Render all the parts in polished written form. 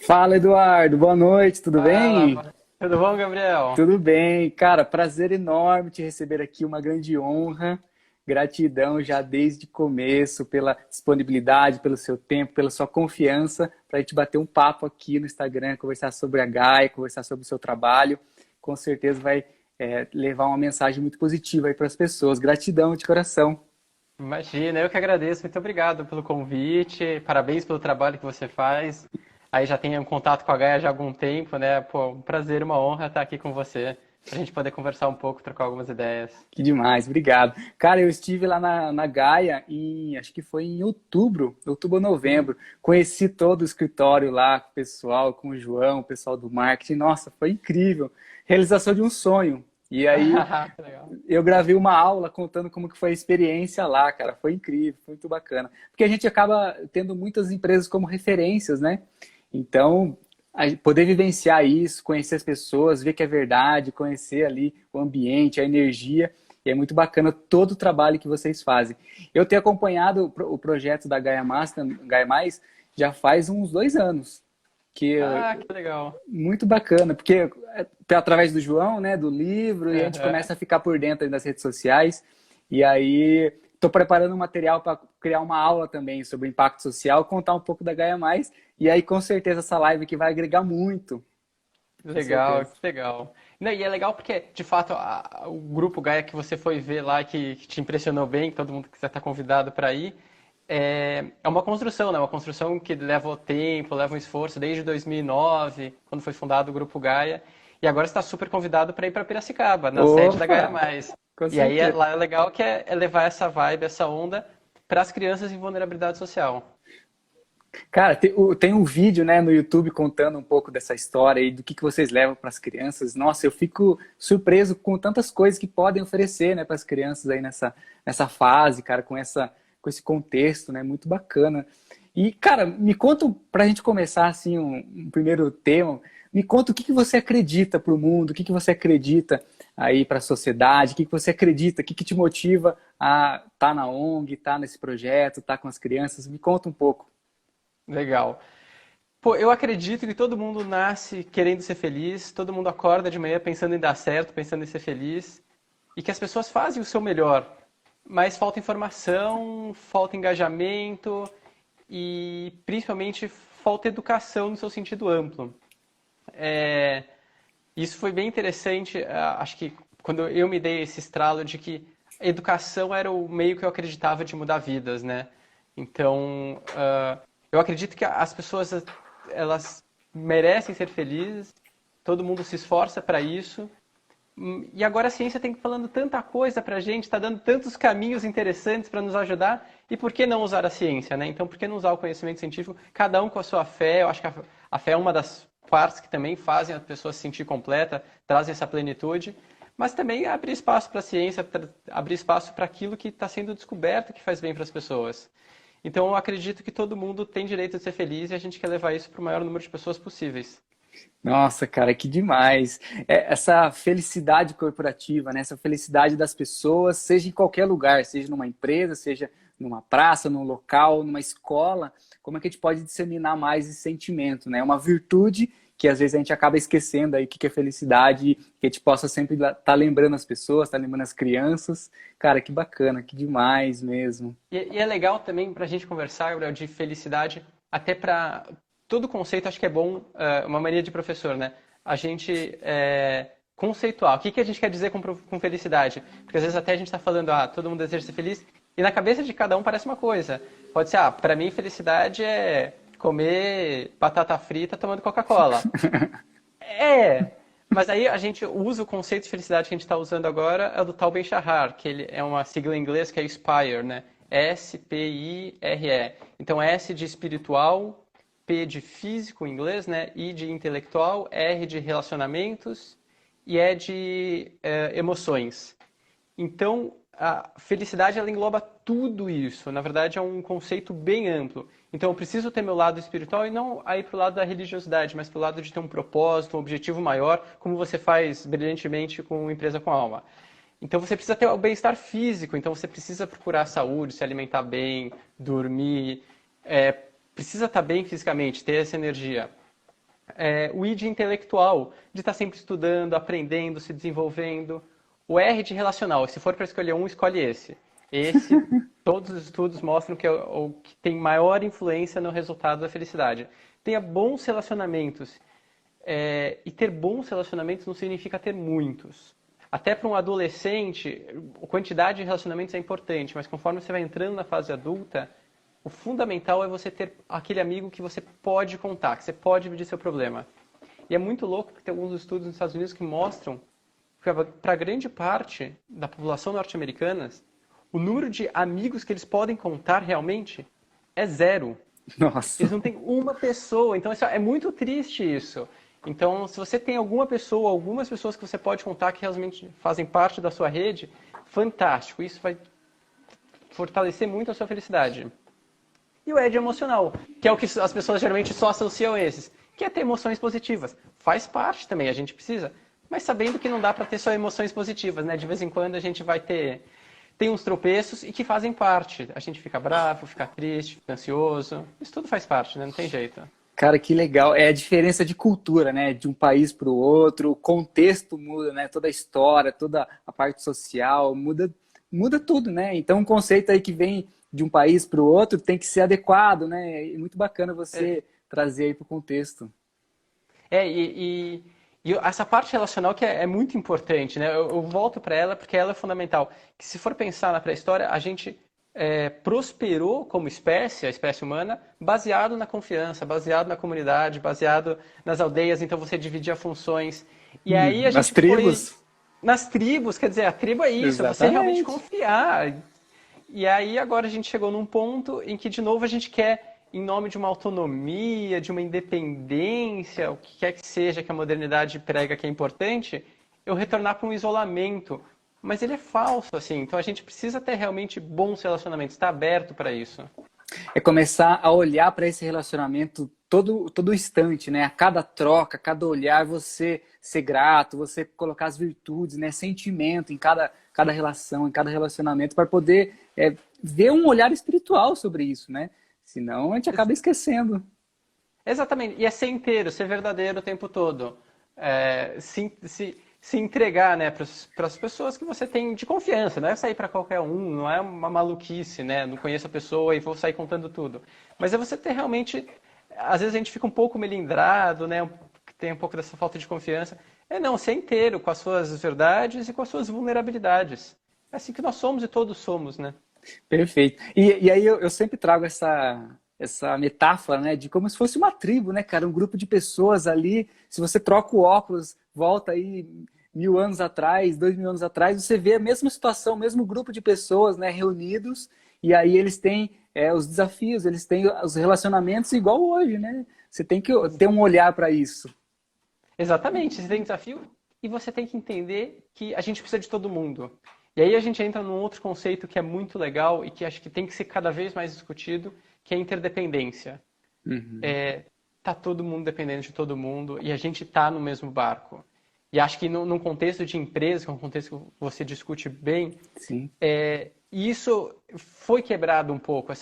Fala, Eduardo. Boa noite, tudo Fala, bem? tudo bom, Gabriel? Tudo bem. Cara, prazer enorme te receber aqui, uma grande honra. Gratidão já desde o começo pela disponibilidade, pelo seu tempo, pela sua confiança para a gente bater um papo aqui no Instagram, conversar sobre a Gaia, conversar sobre o seu trabalho. Com certeza vai levar uma mensagem muito positiva aí para as pessoas. Gratidão de coração. Imagina, eu que agradeço. Muito obrigado pelo convite. Parabéns pelo trabalho que você faz. Aí já tenho um contato com a Gaia já há algum tempo, né? Pô, um prazer, uma honra estar aqui com você, pra gente poder conversar um pouco, trocar algumas ideias. Que demais, obrigado. Cara, eu estive lá na Gaia acho que foi em outubro ou Hum. novembro. Conheci todo o escritório lá, com o pessoal, com o João, o pessoal do marketing. Nossa, foi incrível. Realização de um sonho. E aí Que legal. eu gravei uma aula contando como que foi a experiência lá, cara. Foi incrível, foi muito bacana. Porque a gente acaba tendo muitas empresas como referências, né? Então, poder vivenciar isso, conhecer as pessoas, ver que é verdade, conhecer ali o ambiente, a energia, e é muito bacana todo o trabalho que vocês fazem. Eu tenho acompanhado o projeto da Gaia Master, Gaia Mais, já faz uns 2 anos, que é Ah, que legal. muito bacana, porque através do João, né, do livro, e a gente Aham. começa a ficar por dentro aí das redes sociais, e aí estou preparando um material para criar uma aula também sobre o impacto social, contar um pouco da Gaia Mais, e aí com certeza essa live aqui vai agregar muito, com Legal, certeza. que legal. Não, e é legal porque, de fato, o grupo Gaia que você foi ver lá, que te impressionou bem, que todo mundo que você está convidado para ir, é uma construção, né? Uma construção que leva tempo, leva um esforço desde 2009, quando foi fundado o grupo Gaia, e agora está super convidado para ir para Piracicaba, na sede da Gaia Opa, Mais. com E aí certeza. lá é legal que é levar essa vibe, essa onda para as crianças em vulnerabilidade social. Cara, tem um vídeo, né, no YouTube contando um pouco dessa história e do que vocês levam para as crianças. Nossa, eu fico surpreso com tantas coisas que podem oferecer, né, para as crianças aí nessa fase, cara, com esse contexto, né, muito bacana. E, cara, me conta, para a gente começar assim um primeiro tema, me conta o que você acredita para o mundo, o que você acredita aí para a sociedade, o que você acredita, o que te motiva a estar na ONG, estar nesse projeto, estar com as crianças. Me conta um pouco. Legal. Pô, eu acredito que todo mundo nasce querendo ser feliz, todo mundo acorda de manhã pensando em dar certo, pensando em ser feliz, e que as pessoas fazem o seu melhor, mas falta informação, falta engajamento e principalmente falta educação no seu sentido amplo. É, Isso foi bem interessante, acho que quando eu me dei esse estralo de que a educação era o meio que eu acreditava de mudar vidas, né? Então, eu acredito que as pessoas elas merecem ser felizes, todo mundo se esforça para isso. E agora a ciência tem falando tanta coisa para a gente, está dando tantos caminhos interessantes para nos ajudar. E por que não usar a ciência, né? Então, por que não usar o conhecimento científico? Cada um com a sua fé. Eu acho que a fé é uma das partes que também fazem a pessoa se sentir completa, trazem essa plenitude. Mas também abrir espaço para a ciência, abrir espaço para aquilo que está sendo descoberto que faz bem para as pessoas. Então, eu acredito que todo mundo tem direito de ser feliz e a gente quer levar isso para o maior número de pessoas possíveis. Nossa, cara, que demais. Essa felicidade corporativa, né? Essa felicidade das pessoas, seja em qualquer lugar, seja numa empresa, seja numa praça, num local, numa escola, como é que a gente pode disseminar mais esse sentimento, né? Uma virtude que às vezes a gente acaba esquecendo aí o que é felicidade, e que a gente possa sempre estar lembrando as pessoas, estar lembrando as crianças. Cara, que bacana, que demais mesmo. E é legal também para a gente conversar, Gabriel, de felicidade, até para todo conceito, acho que é bom, uma mania de professor, né? A gente conceituar. O que a gente quer dizer com felicidade? Porque às vezes até a gente está falando, todo mundo deseja ser feliz, e na cabeça de cada um parece uma coisa. Pode ser, para mim felicidade é comer batata frita tomando Coca-Cola. É, mas aí a gente usa o conceito de felicidade que a gente está usando agora, é o do Tal Ben-Shahar, que ele é uma sigla em inglês que é Spire, né? S-P-I-R-E. Então S de espiritual, P de físico em inglês, né? I de intelectual, R de relacionamentos e E de emoções. Então, a felicidade ela engloba tudo isso. Na verdade, é um conceito bem amplo. Então, eu preciso ter meu lado espiritual e não aí para o lado da religiosidade, mas para o lado de ter um propósito, um objetivo maior, como você faz brilhantemente com Empresa com Alma. Então, você precisa ter o bem-estar físico. Então, você precisa procurar saúde, se alimentar bem, dormir. Precisa estar bem fisicamente, ter essa energia. O I de intelectual, de estar sempre estudando, aprendendo, se desenvolvendo. O R de relacional, se for para escolher um, escolhe esse. Esse, todos os estudos mostram que é o que tem maior influência no resultado da felicidade. Tenha bons relacionamentos. E ter bons relacionamentos não significa ter muitos. Até para um adolescente, a quantidade de relacionamentos é importante, mas conforme você vai entrando na fase adulta, o fundamental é você ter aquele amigo que você pode contar, que você pode dividir seu problema. E é muito louco porque tem alguns estudos nos Estados Unidos que mostram que para grande parte da população norte-americana, o número de amigos que eles podem contar realmente é zero. Nossa. Eles não têm uma pessoa. Então é muito triste isso. Então, se você tem alguma pessoa, algumas pessoas que você pode contar que realmente fazem parte da sua rede, fantástico. Isso vai fortalecer muito a sua felicidade. E o ED emocional, que é o que as pessoas geralmente só associam a esses, que é ter emoções positivas. Faz parte também, a gente precisa, mas sabendo que não dá para ter só emoções positivas, né? De vez em quando a gente vai tem uns tropeços e que fazem parte. A gente fica bravo, fica triste, fica ansioso. Isso tudo faz parte, né? Não tem jeito. Cara, que legal. É a diferença de cultura, né? De um país para o outro, o contexto muda, né? Toda a história, toda a parte social, muda tudo, né? Então, um conceito aí que vem de um país para o outro tem que ser adequado, né? E muito bacana você trazer aí para o contexto. E essa parte relacional que é muito importante, né? Eu volto para ela porque ela é fundamental. Que se for pensar na pré-história, a gente prosperou como espécie, a espécie humana, baseado na confiança, baseado na comunidade, baseado nas aldeias. Então você dividia funções. E aí a Nas gente tribos. nas tribos, quer dizer, a tribo é isso, é você realmente confiar. E aí agora a gente chegou num ponto em que, de novo, a gente quer, em nome de uma autonomia, de uma independência, o que quer que seja que a modernidade prega que é importante, eu retornar para um isolamento. Mas ele é falso, assim. Então a gente precisa ter realmente bons relacionamentos, estar aberto para isso. É começar a olhar para esse relacionamento todo instante, né? A cada troca, a cada olhar, você ser grato, você colocar as virtudes, né? Sentimento em cada relação, em cada relacionamento, para poder ver um olhar espiritual sobre isso, né? Senão a gente acaba esquecendo. Exatamente. E é ser inteiro, ser verdadeiro o tempo todo. Se entregar, né, para as pessoas que você tem de confiança. Não é sair para qualquer um, não é uma maluquice, né? Não conheço a pessoa e vou sair contando tudo. Mas é você ter realmente... Às vezes a gente fica um pouco melindrado, né? Tem um pouco dessa falta de confiança. Não, ser inteiro com as suas verdades e com as suas vulnerabilidades. É assim que nós somos e todos somos, né? Perfeito. E aí eu sempre trago essa metáfora, né, de como se fosse uma tribo, né, cara? Um grupo de pessoas ali. Se você troca o óculos, volta aí 1000 anos atrás, 2000 anos atrás, você vê a mesma situação, o mesmo grupo de pessoas, né, reunidos, e aí eles têm os desafios, eles têm os relacionamentos igual hoje, né? Você tem que ter um olhar para isso. Exatamente, você tem desafio e você tem que entender que a gente precisa de todo mundo. E aí a gente entra num outro conceito que é muito legal e que acho que tem que ser cada vez mais discutido, que é a interdependência. Uhum. Tá todo mundo dependendo de todo mundo e a gente tá no mesmo barco. E acho que num contexto de empresa, que é um contexto que você discute bem, Sim. isso foi quebrado um pouco.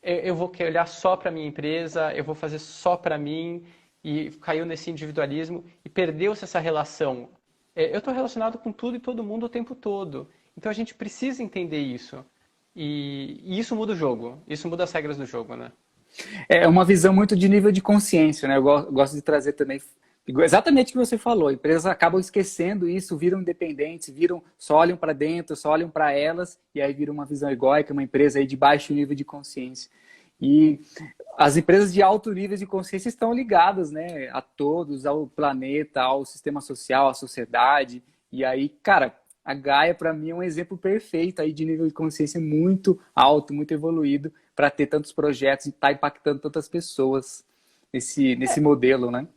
Eu vou olhar só para minha empresa, eu vou fazer só para mim, e caiu nesse individualismo e perdeu-se essa relação. Eu estou relacionado com tudo e todo mundo o tempo todo. Então a gente precisa entender isso. E isso muda o jogo. Isso muda as regras do jogo, né? É uma visão muito de nível de consciência, né? Eu gosto de trazer também exatamente o que você falou. Empresas acabam esquecendo isso, viram independentes, só olham para dentro, só olham para elas, e aí vira uma visão egóica, uma empresa aí de baixo nível de consciência. E as empresas de alto nível de consciência estão ligadas, né, a todos, ao planeta, ao sistema social, à sociedade. E aí, cara, a Gaia, para mim, é um exemplo perfeito aí de nível de consciência muito alto, muito evoluído, para ter tantos projetos e estar impactando tantas pessoas nesse modelo, né?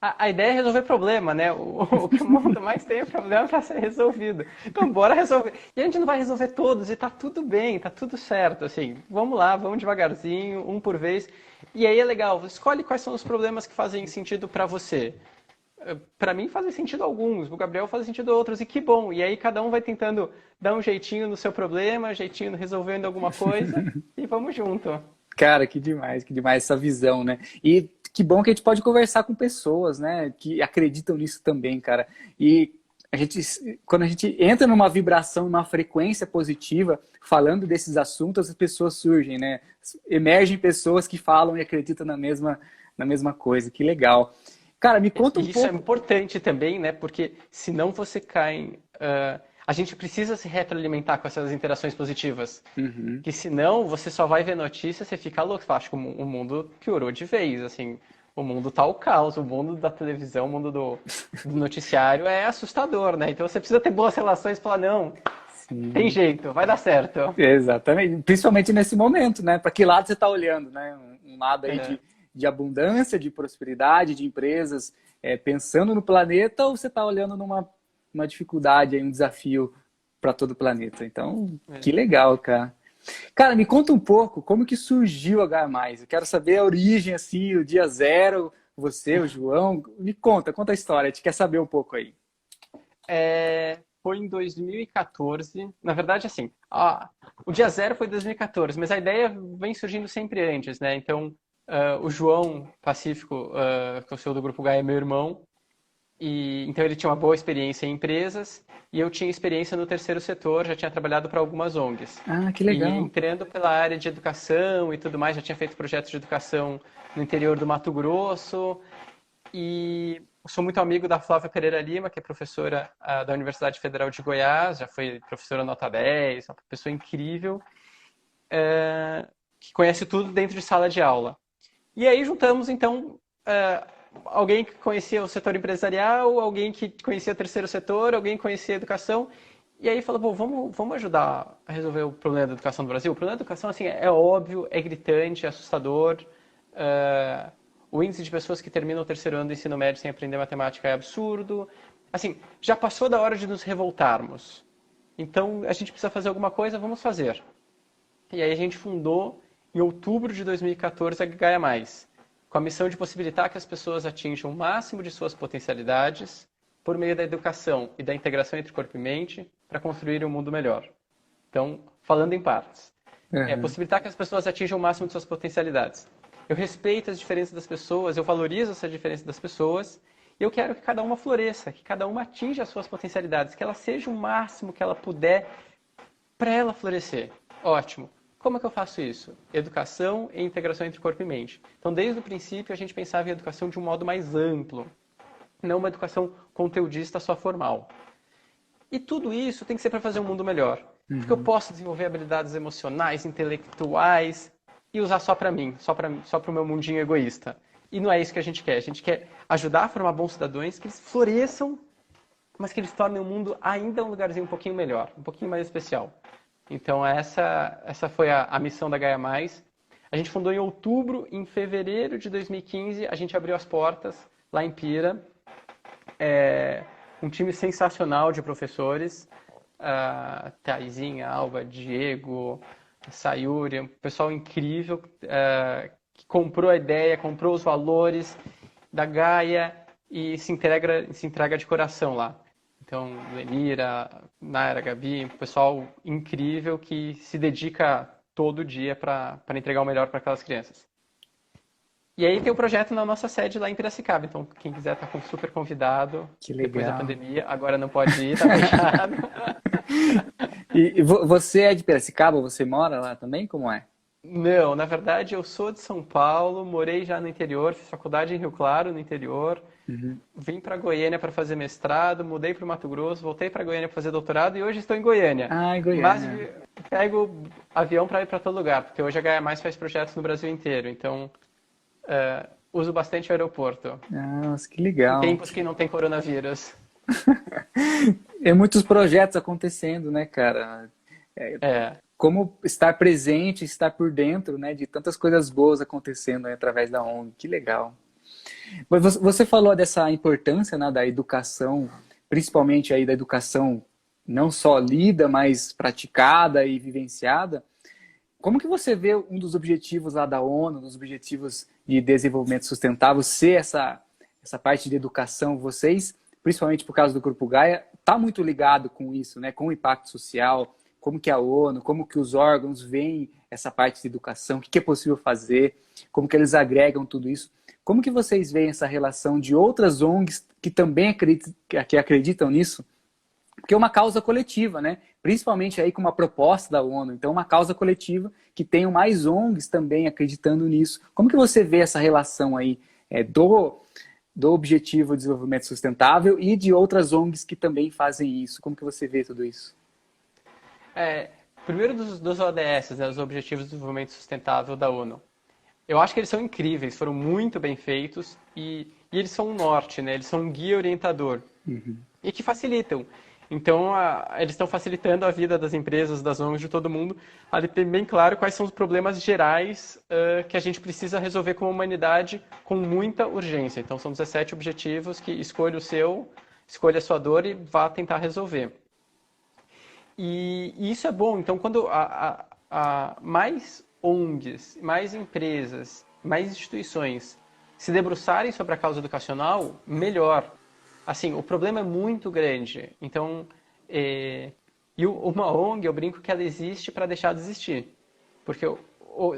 A ideia é resolver problema, né? O que o mundo mais tem é problema para ser resolvido. Então, bora resolver. E a gente não vai resolver todos, e tá tudo bem, tá tudo certo, assim. Vamos lá, vamos devagarzinho, um por vez. E aí é legal, escolhe quais são os problemas que fazem sentido para você. Para mim fazem sentido alguns, o Gabriel faz sentido outros, e que bom. E aí cada um vai tentando dar um jeitinho no seu problema, jeitinho resolvendo alguma coisa, e vamos junto. Cara, que demais essa visão, né? E que bom que a gente pode conversar com pessoas, né, que acreditam nisso também, cara. E quando a gente entra numa vibração, numa frequência positiva, falando desses assuntos, as pessoas surgem, né? Emergem pessoas que falam e acreditam na mesma coisa. Que legal. Cara, me conta um E isso é pouco. importante também, né? Porque senão você cai em, a gente precisa se retroalimentar com essas interações positivas. Uhum. Que senão você só vai ver notícias, você fica louco. Você acha que o mundo piorou de vez, assim. O mundo tá o caos, o mundo da televisão, o mundo do noticiário é assustador, né? Então você precisa ter boas relações e falar, não, tem Sim. jeito, vai dar certo. Exatamente. Principalmente nesse momento, né? Para que lado você está olhando, né? Um lado aí É, de abundância, de prosperidade, de empresas pensando no planeta, ou você está olhando uma dificuldade, aí, um desafio para todo o planeta? Então, que é. legal, cara. Cara, me conta um pouco como que surgiu o H+. Eu quero saber a origem, assim, o dia zero, você, o João. Me conta a história. A gente quer saber um pouco aí. Foi em 2014. Na verdade, assim, o dia zero foi em 2014, mas a ideia vem surgindo sempre antes, né? Então, o João Pacífico, que é o CEO do Grupo Gaia, é meu irmão, e então ele tinha uma boa experiência em empresas e eu tinha experiência no terceiro setor, já tinha trabalhado para algumas ONGs. Ah, que E legal. entrando pela área de educação e tudo mais, já tinha feito projetos de educação no interior do Mato Grosso, e sou muito amigo da Flávia Pereira Lima, que é professora da Universidade Federal de Goiás, já foi professora nota 10, uma pessoa incrível, que conhece tudo dentro de sala de aula. E aí juntamos, então, alguém que conhecia o setor empresarial, alguém que conhecia o terceiro setor, alguém que conhecia a educação, e aí falou, bom, vamos ajudar a resolver o problema da educação do Brasil? O problema da educação, assim, é óbvio, é gritante, é assustador. O índice de pessoas que terminam o terceiro ano do ensino médio sem aprender matemática é absurdo. Assim, já passou da hora de nos revoltarmos. Então, a gente precisa fazer alguma coisa, vamos fazer. E aí a gente fundou, em outubro de 2014, a Gaia Mais, com a missão de possibilitar que as pessoas atinjam o máximo de suas potencialidades por meio da educação e da integração entre corpo e mente para construir um mundo melhor. Então, falando em partes. Uhum. Possibilitar que as pessoas atinjam o máximo de suas potencialidades. Eu respeito as diferenças das pessoas, eu valorizo essa diferença das pessoas, e eu quero que cada uma floresça, que cada uma atinja as suas potencialidades, que ela seja o máximo que ela puder para ela florescer. Ótimo. Como é que eu faço isso? Educação e integração entre corpo e mente. Então, desde o princípio, a gente pensava em educação de um modo mais amplo, não uma educação conteudista só formal. E tudo isso tem que ser para fazer um mundo melhor. Porque eu Uhum. posso desenvolver habilidades emocionais, intelectuais e usar só para mim, só para o meu mundinho egoísta. E não é isso que a gente quer. A gente quer ajudar a formar bons cidadãos, que eles floresçam, mas que eles tornem o mundo ainda um lugarzinho um pouquinho melhor, um pouquinho mais especial. Então essa foi a missão da Gaia Mais. A gente fundou em outubro, em fevereiro de 2015, a gente abriu as portas lá em Pira. Um time sensacional de professores, Taizinha, Alba, Diego, Sayuri, um pessoal incrível, que comprou a ideia, comprou os valores da Gaia e se entrega de coração lá. Então, Lenira, Naira, Gabi, um pessoal incrível que se dedica todo dia para entregar o melhor para aquelas crianças. E aí tem o projeto na nossa sede lá em Piracicaba. Então, quem quiser tá super convidado. Que Depois da legal. pandemia, agora não pode ir, tá fechado. E você é de Piracicaba? Você mora lá também? Como é? Não, na verdade eu sou de São Paulo, morei já no interior, fiz faculdade em Rio Claro, no interior. Uhum. Vim para Goiânia para fazer mestrado, mudei para o Mato Grosso, voltei para Goiânia para fazer doutorado e hoje estou em Goiânia. Ah, em Mas Goiânia. pego avião para ir para todo lugar, porque hoje a Gaia Mais faz projetos no Brasil inteiro. Então, uso bastante o aeroporto. Nossa, que Em legal. tempos que não tem coronavírus. É muitos projetos acontecendo, né, cara? É, Como estar presente, estar por dentro, né, de tantas coisas boas acontecendo aí através da ONG. Que legal. Mas você falou dessa importância, né, da educação, principalmente aí da educação não só lida, mas praticada e vivenciada. Como que você vê um dos objetivos lá da ONU, dos objetivos de desenvolvimento sustentável, ser essa parte de educação? Vocês, principalmente por causa do Grupo Gaia, está muito ligado com isso, né? Com o impacto social, como que a ONU, como que os órgãos veem essa parte de educação, o que é possível fazer, como que eles agregam tudo isso. Como que vocês veem essa relação de outras ONGs que também acreditam nisso? Porque é uma causa coletiva, né? Principalmente aí com uma proposta da ONU. Então, uma causa coletiva que tenham mais ONGs também acreditando nisso. Como que você vê essa relação aí do Objetivo de Desenvolvimento Sustentável e de outras ONGs que também fazem isso? Como que você vê tudo isso? Primeiro dos ODS, né, os Objetivos de Desenvolvimento Sustentável da ONU. Eu acho que eles são incríveis, foram muito bem feitos e eles são um norte, né? Eles são um guia orientador e que facilitam. Então, eles estão facilitando a vida das empresas, das ONGs, de todo mundo, a ter bem claro quais são os problemas gerais que a gente precisa resolver como humanidade com muita urgência. Então, são 17 objetivos que escolha o seu, escolha a sua dor e vá tentar resolver. E isso é bom. Então, quando mais ONGs, mais empresas, mais instituições se debruçarem sobre a causa educacional, melhor. Assim, o problema é muito grande. Então, uma ONG, eu brinco que ela existe para deixar de existir. Porque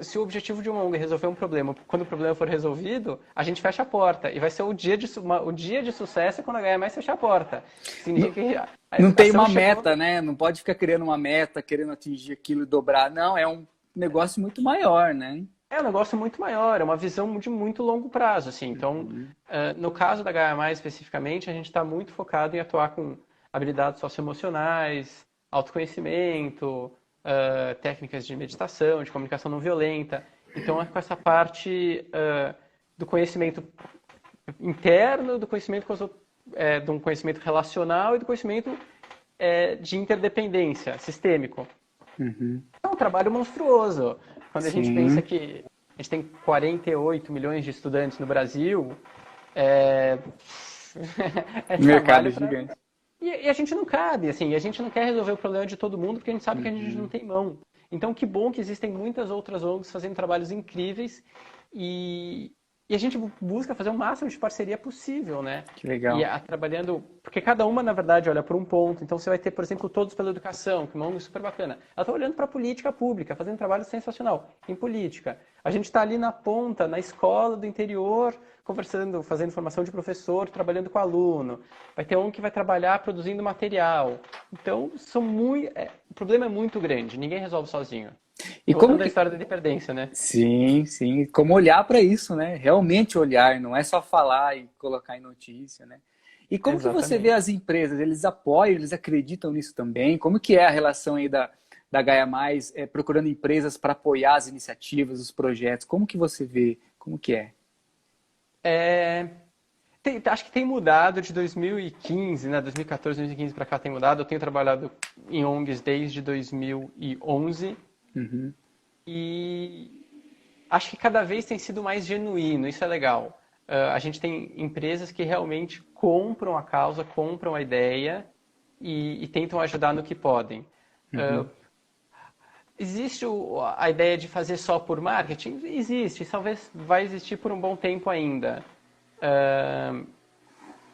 se o objetivo de uma ONG é resolver um problema, quando o problema for resolvido, a gente fecha a porta. E vai ser o dia de sucesso quando a HMS fechar a porta. Significa que não tem uma meta, né? Não pode ficar criando uma meta, querendo atingir aquilo e dobrar. Não, é um negócio muito maior, né? É um negócio muito maior, é uma visão de muito longo prazo, assim. Então, no caso da HMA especificamente, a gente está muito focado em atuar com habilidades socioemocionais, autoconhecimento, técnicas de meditação, de comunicação não violenta. Então, é com essa parte do conhecimento interno, do conhecimento de um conhecimento relacional e do conhecimento de interdependência, sistêmico. É um trabalho monstruoso. Quando a gente pensa que a gente tem 48 milhões de estudantes no Brasil, mercado gigante. E a gente não cabe, assim, a gente não quer resolver o problema de todo mundo porque a gente sabe que a gente não tem mão. Então, que bom que existem muitas outras ONGs fazendo trabalhos incríveis e a gente busca fazer o máximo de parceria possível, né? Que legal. E trabalhando... Porque cada uma, na verdade, olha por um ponto. Então, você vai ter, por exemplo, Todos pela Educação, que é uma ONG super bacana. Ela está olhando para a política pública, fazendo um trabalho sensacional em política. A gente está ali na ponta, na escola do interior, conversando, fazendo formação de professor, trabalhando com aluno. Vai ter ONG que vai trabalhar produzindo material. Então, o problema é muito grande. Ninguém resolve sozinho. E como da história da dependência, né? Sim, sim. Como olhar para isso, né? Realmente olhar, não é só falar e colocar em notícia, né? E como que você vê as empresas? Eles apoiam, eles acreditam nisso também? Como que é a relação aí da Gaia Mais procurando empresas para apoiar as iniciativas, os projetos? Como que você vê? Como que é? Acho que tem mudado de 2015, né? 2014, 2015 para cá tem mudado. Eu tenho trabalhado em ONGs desde 2011. E acho que cada vez tem sido mais genuíno, isso é legal. A gente tem empresas que realmente compram a causa, compram a ideia e tentam ajudar no que podem. Existe a ideia de fazer só por marketing? Existe, talvez vai existir por um bom tempo ainda.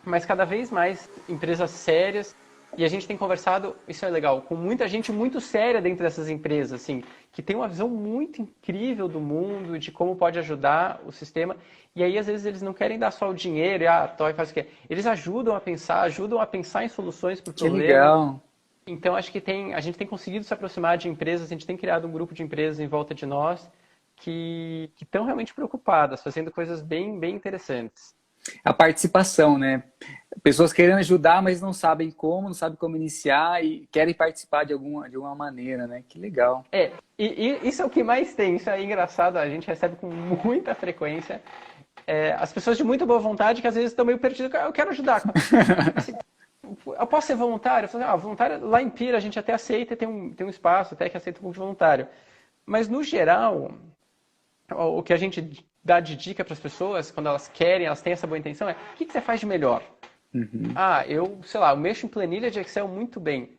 Mas cada vez mais empresas sérias. E a gente tem conversado, isso é legal, com muita gente muito séria dentro dessas empresas, assim, que tem uma visão muito incrível do mundo, de como pode ajudar o sistema. E aí, às vezes, eles não querem dar só o dinheiro e faz o quê? Eles ajudam a pensar em soluções para o problema. Que legal. Então, acho que a gente tem conseguido se aproximar de empresas, a gente tem criado um grupo de empresas em volta de nós que estão realmente preocupadas, fazendo coisas bem, bem interessantes. A participação, né? Pessoas querendo ajudar, mas não sabem como, não sabem como iniciar e querem participar de alguma maneira, né? Que legal. E isso é o que mais tem, isso é engraçado, a gente recebe com muita frequência. As pessoas de muita boa vontade que às vezes estão meio perdidas, eu quero ajudar. Assim, eu posso ser voluntário? Eu falo, voluntário, lá em Pira a gente até aceita, tem um espaço até que aceita um pouco de voluntário. Mas no geral, o que a gente dá de dica para as pessoas, quando elas querem, elas têm essa boa intenção, o que você faz de melhor? Eu mexo em planilha de Excel muito bem.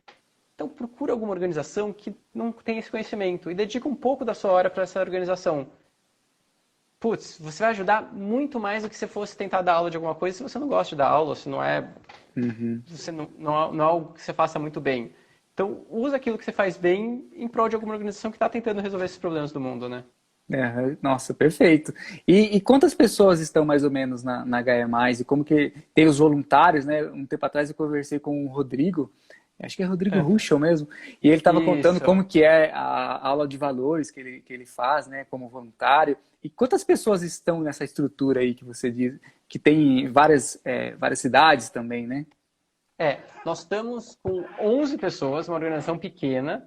Então procura alguma organização que não tem esse conhecimento e dedica um pouco da sua hora para essa organização. Putz, você vai ajudar muito mais do que se fosse tentar dar aula de alguma coisa se você não gosta de dar aula, se não é, você não é algo que você faça muito bem. Então usa aquilo que você faz bem em prol de alguma organização que está tentando resolver esses problemas do mundo, né? É, nossa, perfeito. E quantas pessoas estão mais ou menos na HE+, e como que tem os voluntários, né? Um tempo atrás eu conversei com o Rodrigo, acho que é Rodrigo Aham. Ruschel mesmo, e ele estava contando Isso. como que é a aula de valores que ele faz, né, como voluntário. E quantas pessoas estão nessa estrutura aí que você diz, que tem várias cidades também, né? Nós estamos com 11 pessoas, uma organização pequena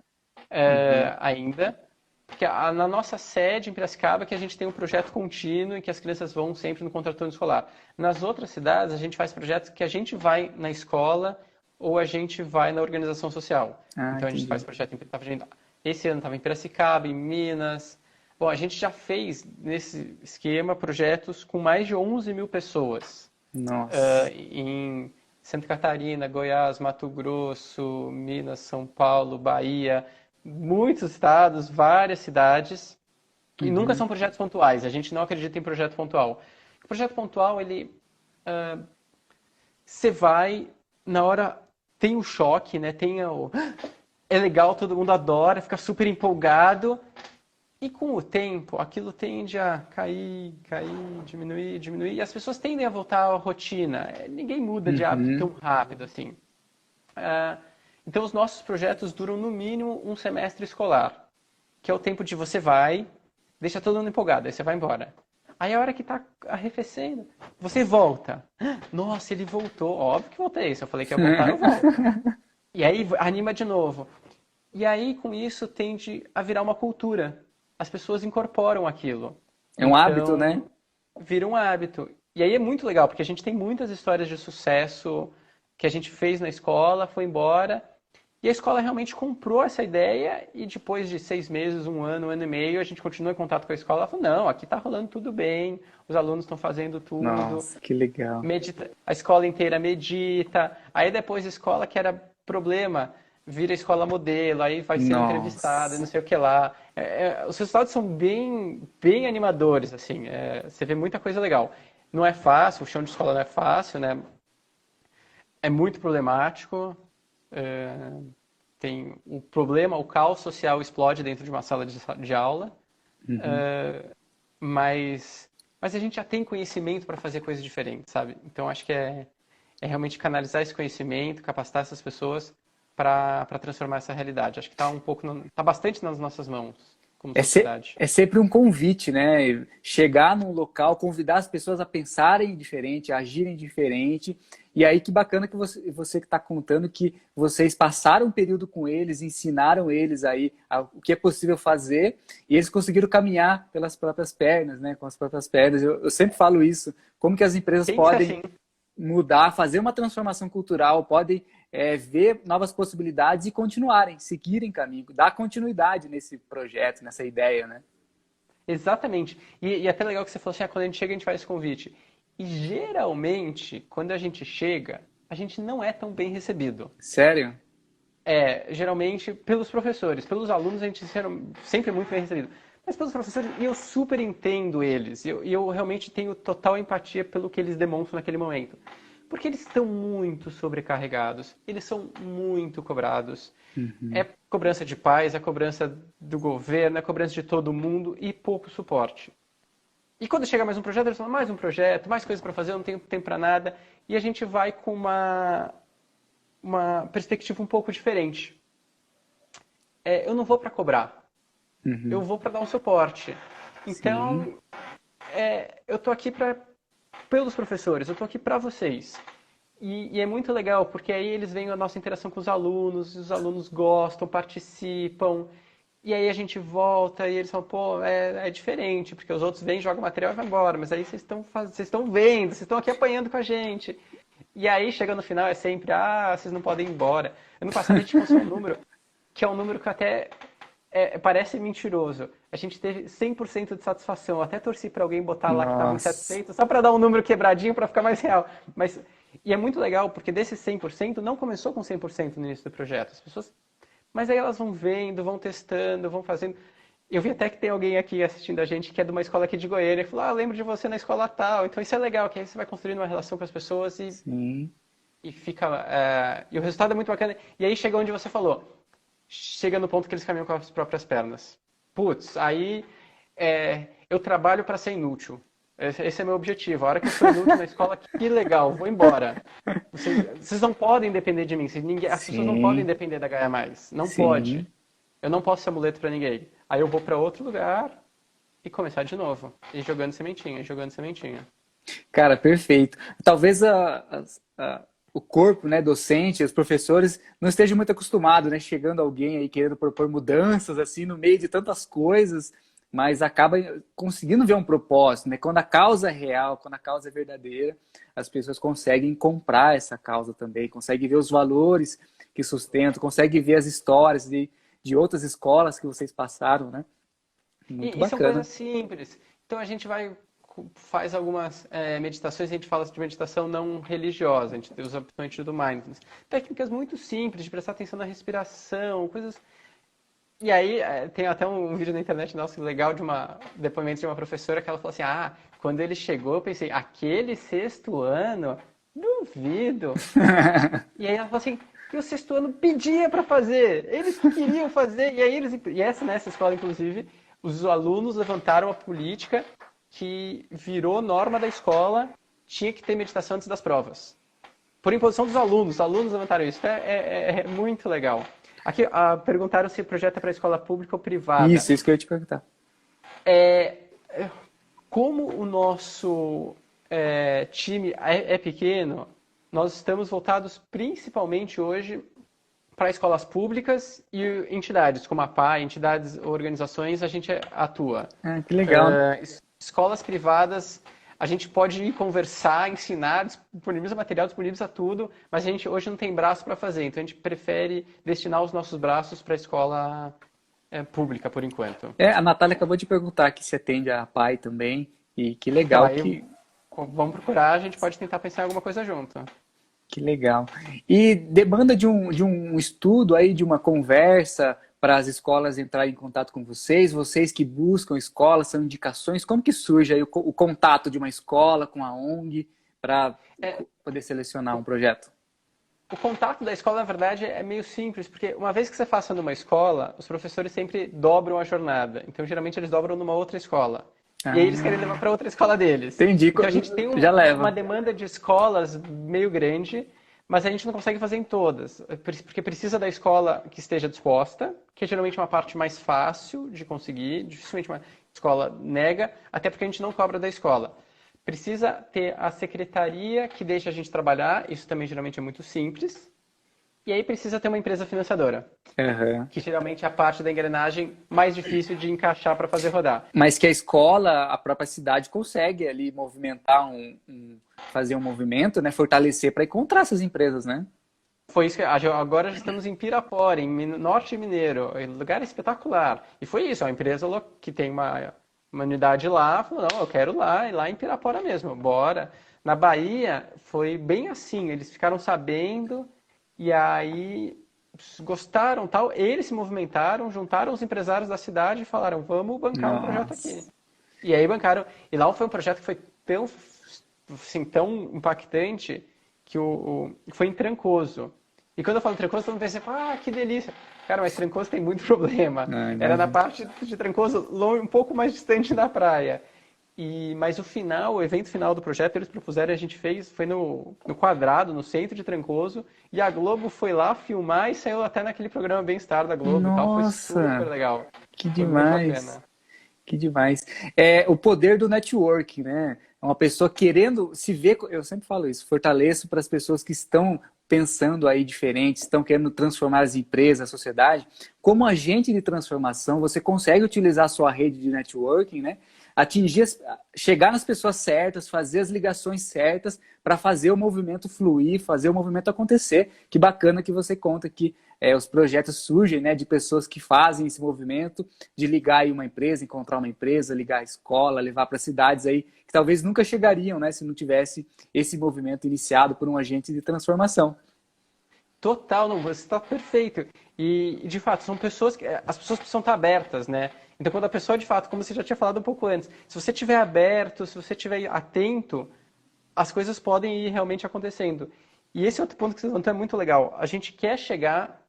Uhum. ainda, porque na nossa sede em Piracicaba que a gente tem um projeto contínuo e que as crianças vão sempre no contraturno escolar. Nas outras cidades a gente faz projetos que a gente vai na escola ou a gente vai na organização social. Ah, Então a gente faz entendi. projeto esse ano estava em Piracicaba, em Minas. Bom, a gente já fez nesse esquema projetos com mais de 11 mil pessoas Nossa. em Santa Catarina, Goiás, Mato Grosso, Minas, São Paulo, Bahia, muitos estados, várias cidades, e nunca Uhum. são projetos pontuais. A gente não acredita em projeto pontual. O projeto pontual, ele, você vai na hora tem o choque, né? Tem o é legal, todo mundo adora, fica super empolgado. E com o tempo, aquilo tende a cair, cair, diminuir, diminuir, e as pessoas tendem a voltar à rotina. Ninguém muda de hábito tão Uhum. rápido assim. Ah, então, os nossos projetos duram no mínimo um semestre escolar, que é o tempo de você vai, deixa todo mundo empolgado, aí você vai embora. Aí, a hora que está arrefecendo, você volta. Nossa, ele voltou. Óbvio que voltei. Se eu falei que ia voltar, eu volto. E aí, anima de novo. E aí, com isso, tende a virar uma cultura. As pessoas incorporam aquilo. É um hábito, Então, né? vira um hábito. E aí é muito legal, porque a gente tem muitas histórias de sucesso que a gente fez na escola, foi embora, e a escola realmente comprou essa ideia, e depois de 6 meses, um ano e meio, a gente continua em contato com a escola. Ela falou, não, aqui está rolando tudo bem, os alunos estão fazendo tudo, Nossa, que legal. medita, a escola inteira medita. Aí depois a escola que era problema, vira escola modelo, aí vai ser entrevistada, não Nossa. sei o que lá. Os resultados são bem, bem animadores, assim. Você vê muita coisa legal. Não é fácil, o chão de escola não é fácil, né? É muito problemático. é, Tem o problema, o caos social explode dentro de uma sala de aula. Uhum. mas, mas a gente já tem conhecimento para fazer coisas diferentes, sabe? Então acho que é realmente canalizar esse conhecimento, capacitar essas pessoas para transformar essa realidade. Acho que está tá bastante nas nossas mãos como sociedade. É sempre um convite, né? Chegar num local, convidar as pessoas a pensarem diferente, a agirem diferente. E aí que bacana que você que está contando que vocês passaram um período com eles, ensinaram eles aí o que é possível fazer e eles conseguiram caminhar pelas próprias pernas, né? Com as próprias pernas. Eu sempre falo isso. Como que as empresas Tem que ser podem assim. mudar, fazer uma transformação cultural, podem ver novas possibilidades e continuarem, seguirem caminho, dar continuidade nesse projeto, nessa ideia, né? Exatamente. E até legal que você falou assim, quando a gente chega, a gente faz esse convite. E geralmente, quando a gente chega, a gente não é tão bem recebido. Sério? Geralmente pelos professores, pelos alunos a gente sempre é muito bem recebido. Mas pelos professores, e eu super entendo eles, e eu realmente tenho total empatia pelo que eles demonstram naquele momento. Porque eles estão muito sobrecarregados, eles são muito cobrados. É Uhum. cobrança de pais, é cobrança do governo, é cobrança de todo mundo e pouco suporte. E quando chega mais um projeto, eles falam, mais um projeto, mais coisas para fazer, eu não tenho tempo para nada. E a gente vai com uma perspectiva um pouco diferente. Eu não vou para cobrar, eu Uhum. vou para dar um suporte. Sim. Então, eu tô aqui pelos professores, eu tô aqui para vocês. E é muito legal, porque aí eles veem a nossa interação com os alunos gostam, participam, e aí a gente volta e eles falam, pô, é diferente, porque os outros vêm, jogam material e vão embora, mas aí vocês estão vendo, vocês estão aqui apanhando com a gente. E aí, chega no final, é sempre, vocês não podem ir embora. Ano passado a gente conseguiu um número, que é um número que até parece mentiroso. A gente teve 100% de satisfação. Eu até torci para alguém botar lá que estava Nossa. insatisfeito, só para dar um número quebradinho para ficar mais real. E é muito legal, porque desses 100% não começou com 100% no início do projeto. As pessoas, mas aí elas vão vendo, vão testando, vão fazendo. Eu vi até que tem alguém aqui assistindo a gente que é de uma escola aqui de Goiânia e falou: lembro de você na escola tal. Então isso é legal, que aí você vai construindo uma relação com as pessoas Sim. e fica. E o resultado é muito bacana. E aí chega onde você falou. Chega no ponto que eles caminham com as próprias pernas. Putz, aí eu trabalho para ser inútil. Esse é meu objetivo. A hora que eu sou inútil na escola, que legal, vou embora. Vocês não podem depender de mim. As pessoas não podem Sim, depender da Gaia Mais. Não pode. sim. Eu não posso ser amuleto para ninguém. Aí eu vou para outro lugar e começar de novo. E jogando sementinha, jogando sementinha. Cara, perfeito. Talvez o corpo, né, docente, os professores não estejam muito acostumados, né, chegando alguém aí querendo propor mudanças assim no meio de tantas coisas, mas acaba conseguindo ver um propósito, né? Quando a causa é real, quando a causa é verdadeira, as pessoas conseguem comprar essa causa também, conseguem ver os valores que sustentam, conseguem ver as histórias de outras escolas que vocês passaram, né? Muito E são bacana. coisas simples. Então a gente faz algumas meditações, a gente fala de meditação não religiosa, a gente usa principalmente do mindfulness. Técnicas muito simples, de prestar atenção na respiração, coisas. E aí tem até um vídeo na internet nosso legal depoimento de uma professora que ela falou assim, quando ele chegou eu pensei, aquele sexto ano, duvido. E aí ela falou assim, que o sexto ano pedia para fazer, eles queriam fazer, e aí nessa escola, inclusive, os alunos levantaram a política que virou norma da escola, tinha que ter meditação antes das provas. Por imposição dos alunos, os alunos levantaram isso. É muito legal. Aqui perguntaram se o projeto é para escola pública ou privada. Isso que eu ia te perguntar. Como o nosso time é pequeno, nós estamos voltados principalmente hoje para escolas públicas e entidades, como a PAI, entidades, organizações, a gente atua. Ah, que legal. Escolas privadas, a gente pode ir conversar, ensinar, disponibiliza material, disponibiliza tudo, mas a gente hoje não tem braço para fazer, então a gente prefere destinar os nossos braços para a escola pública, por enquanto. A Natália acabou de perguntar que se atende a pai também, e que Então, legal aí vamos procurar, a gente pode tentar pensar em alguma coisa junto. que legal. E demanda de um estudo aí, de uma conversa para as escolas entrarem em contato com vocês que buscam escolas, são indicações, como que surge aí o contato de uma escola com a ONG para poder selecionar um projeto? O contato da escola, na verdade, é meio simples, porque uma vez que você faça numa escola, os professores sempre dobram a jornada. Então, geralmente, eles dobram numa outra escola. E aí eles querem levar para outra escola deles. Entendi, Então, a gente tem já uma leva. demanda de escolas meio grande, mas a gente não consegue fazer em todas, porque precisa da escola que esteja disposta, que é geralmente uma parte mais fácil de conseguir, dificilmente uma escola nega, até porque a gente não cobra da escola. Precisa ter a secretaria que deixa a gente trabalhar, isso também geralmente é muito simples. E aí precisa ter uma empresa financiadora, Uhum. que geralmente é a parte da engrenagem mais difícil de encaixar para fazer rodar. Mas que a escola, a própria cidade consegue ali movimentar fazer um movimento, né? Fortalecer para encontrar essas empresas, né? Foi isso que agora já estamos em Pirapora, em Norte Mineiro, lugar espetacular. E foi isso, a empresa que tem uma unidade lá, falou, não, eu quero lá, e lá em Pirapora mesmo, bora. Na Bahia foi bem assim, eles ficaram sabendo e aí gostaram, tal, eles se movimentaram, juntaram os empresários da cidade e falaram, vamos bancar um projeto aqui. Nossa, E aí bancaram, e lá foi um projeto que foi tão, assim, tão impactante que foi em Trancoso. E quando eu falo Trancoso, todo mundo pensa, que delícia. Cara, mas Trancoso tem muito problema. Era na imagina. parte de Trancoso, um pouco mais distante da praia. Mas o evento final do projeto, eles propuseram, a gente fez, foi no Quadrado, no centro de Trancoso, e a Globo foi lá filmar e saiu até naquele programa Bem-Estar da Globo e tal, foi super Nossa, legal. que Foi muito demais. bacana. Que demais. É o poder do network, né? É uma pessoa querendo se ver, eu sempre falo isso, fortaleço para as pessoas que estão pensando aí diferente, estão querendo transformar as empresas, a sociedade. Como agente de transformação, você consegue utilizar a sua rede de networking, né? Atingir, chegar nas pessoas certas, fazer as ligações certas para fazer o movimento fluir, fazer o movimento acontecer. Que bacana que você conta que os projetos surgem, né, de pessoas que fazem esse movimento de ligar aí uma empresa, encontrar uma empresa, ligar a escola, levar para cidades aí que talvez nunca chegariam, né, se não tivesse esse movimento iniciado por um agente de transformação. Total, não, você está perfeito. E, de fato, são pessoas que. As pessoas precisam estar abertas, né? Então, quando a pessoa, de fato, como você já tinha falado um pouco antes, se você estiver aberto, se você estiver atento, as coisas podem ir realmente acontecendo. E esse outro ponto que você levantou é muito legal. A gente quer chegar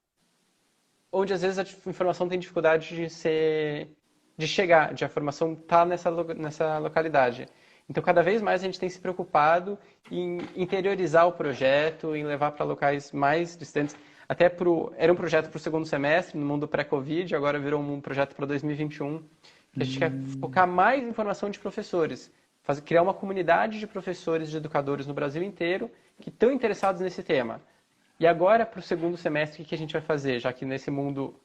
onde, às vezes, a informação tem dificuldade de ser de chegar, de a formação estar nessa localidade. Então, cada vez mais a gente tem se preocupado em interiorizar o projeto, em levar para locais mais distantes. Era um projeto para o segundo semestre, no mundo pré-Covid, agora virou um projeto para 2021, que a gente quer focar mais em formação de professores, criar uma comunidade de professores, de educadores no Brasil inteiro que estão interessados nesse tema. E agora, para o segundo semestre, o que a gente vai fazer? Já que nesse mundo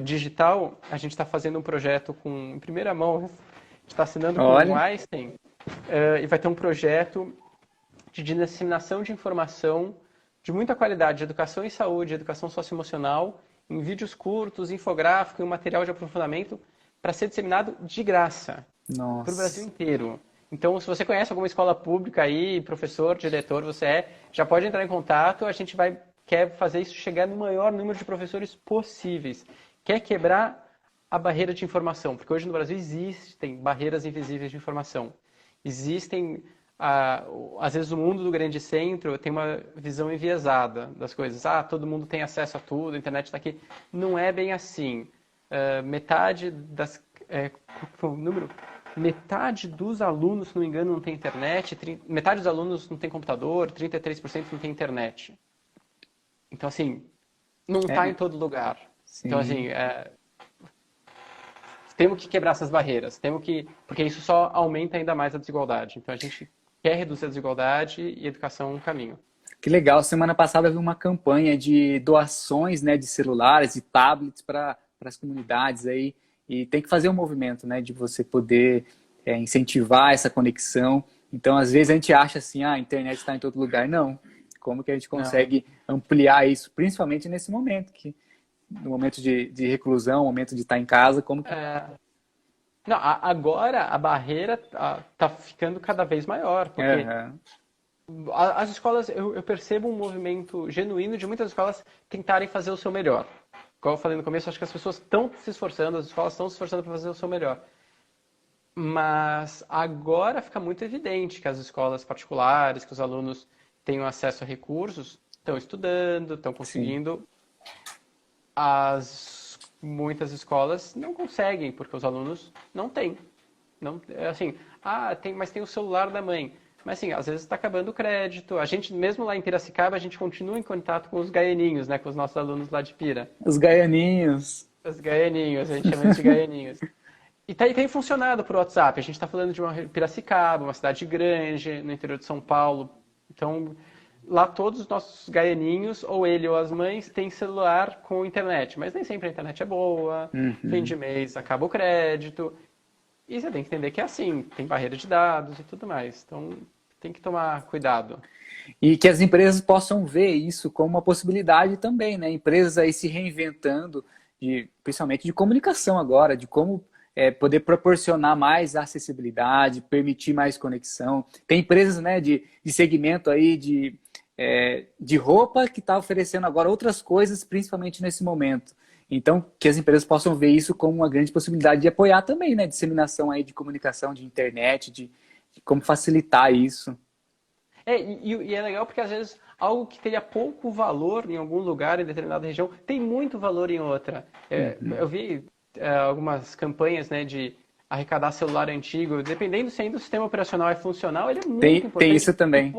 digital, a gente está fazendo um projeto em primeira mão, a gente está assinando com o Olha, Einstein, e vai ter um projeto de disseminação de informação de muita qualidade, de educação em saúde, educação socioemocional, em vídeos curtos, infográfico e um material de aprofundamento para ser disseminado de graça para o Brasil nossa. inteiro. Então, se você conhece alguma escola pública aí, professor, diretor, já pode entrar em contato, quer fazer isso chegar no maior número de professores possíveis. Quer quebrar a barreira de informação, porque hoje no Brasil existem barreiras invisíveis de informação. Existem, às vezes o mundo do grande centro tem uma visão enviesada das coisas. Todo mundo tem acesso a tudo, a internet está aqui. Não é bem assim. Metade dos alunos, se não me engano, não tem internet, metade dos alunos não tem computador, 33% não tem internet. Então, assim, não está em todo lugar. Sim. Então, assim, temos que quebrar essas barreiras, porque isso só aumenta ainda mais a desigualdade. Então, a gente quer reduzir a desigualdade e educação é um caminho. Que legal. Semana passada eu vi uma campanha de doações, né, de celulares e tablets para as comunidades aí. E tem que fazer um movimento, né, de você poder incentivar essa conexão. Então, às vezes a gente acha assim, a internet está em todo lugar. Não. Como que a gente consegue ampliar isso, principalmente nesse momento, no momento de reclusão, momento de estar em casa, como que... Não, agora a barreira está ficando cada vez maior, porque as escolas, eu percebo um movimento genuíno de muitas escolas tentarem fazer o seu melhor. Como eu falei no começo, acho que as pessoas estão se esforçando, as escolas estão se esforçando para fazer o seu melhor. Mas agora fica muito evidente que as escolas particulares, que os alunos tenham acesso a recursos, estão estudando, estão conseguindo. Muitas escolas não conseguem, porque os alunos não têm. Não, assim, mas tem o celular da mãe. Mas assim, às vezes está acabando o crédito. A gente, mesmo lá em Piracicaba, a gente continua em contato com os gaianinhos, né? Com os nossos alunos lá de Pira. Os gaianinhos. Os gaianinhos, a gente chama eles de gaianinhos. E tem funcionado por WhatsApp. A gente está falando de uma Piracicaba, uma cidade grande, no interior de São Paulo. Então, lá todos os nossos gaianinhos, ou ele ou as mães, têm celular com internet. Mas nem sempre a internet é boa. Fim de mês acaba o crédito. E você tem que entender que é assim, tem barreira de dados e tudo mais. Então, tem que tomar cuidado. E que as empresas possam ver isso como uma possibilidade também, né? Empresas aí se reinventando, principalmente de comunicação agora, de como poder proporcionar mais acessibilidade, permitir mais conexão. Tem empresas, né, de segmento aí de roupa que está oferecendo agora outras coisas, principalmente nesse momento. Então, que as empresas possam ver isso como uma grande possibilidade de apoiar também, né? Disseminação aí de comunicação, de internet, de como facilitar isso. E é legal porque às vezes algo que teria pouco valor em algum lugar, em determinada região, tem muito valor em outra. Eu vi algumas campanhas, né, de arrecadar celular antigo, dependendo se ainda o sistema operacional é funcional, ele é muito importante. Tem isso também.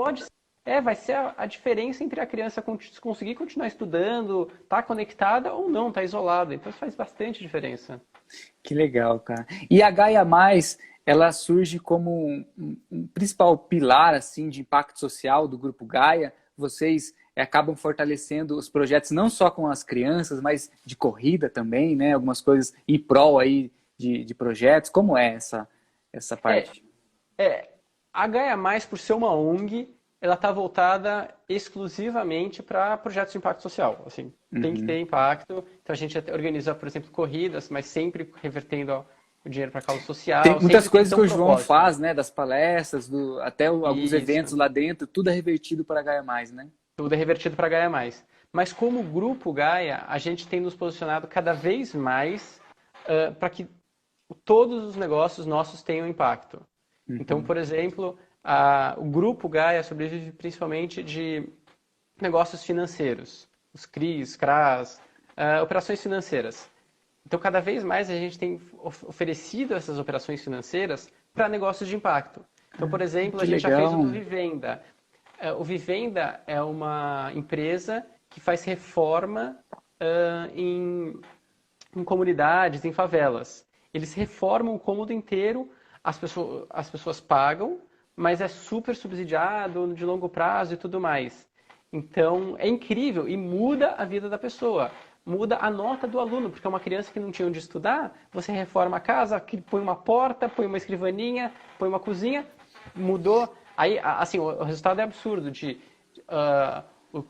Vai ser a diferença entre a criança conseguir continuar estudando, tá conectada ou não, tá isolada. Então isso faz bastante diferença. Que legal, cara. E a Gaia Mais, ela surge como um principal pilar assim de impacto social do Grupo Gaia. Vocês acabam fortalecendo os projetos não só com as crianças, mas de corrida também, né? Algumas coisas em prol aí de projetos. Como é essa parte? A Gaia Mais, por ser uma ONG, ela está voltada exclusivamente para projetos de impacto social. Assim, tem que ter impacto. Então a gente organiza, por exemplo, corridas, mas sempre revertendo o dinheiro para causa social. Tem muitas coisas que o João faz, né? Das palestras, até alguns eventos lá dentro, tudo é revertido para a Gaia Mais, né? Tudo é revertido para a Gaia Mais. Mas como Grupo Gaia, a gente tem nos posicionado cada vez mais para que todos os negócios nossos tenham impacto. Então, por exemplo, o Grupo Gaia sobrevive principalmente de negócios financeiros, os CRIs, CRAs, operações financeiras. Então, cada vez mais a gente tem oferecido essas operações financeiras para negócios de impacto. Então, por exemplo, a Que gente já fez o legal. do Vivenda. O Vivenda é uma empresa que faz reforma em comunidades, em favelas. Eles reformam o cômodo inteiro, as pessoas pagam, mas é super subsidiado, de longo prazo e tudo mais. Então, é incrível e muda a vida da pessoa. Muda a nota do aluno, porque é uma criança que não tinha onde estudar, você reforma a casa, põe uma porta, põe uma escrivaninha, põe uma cozinha, mudou. Aí, assim, o resultado é absurdo o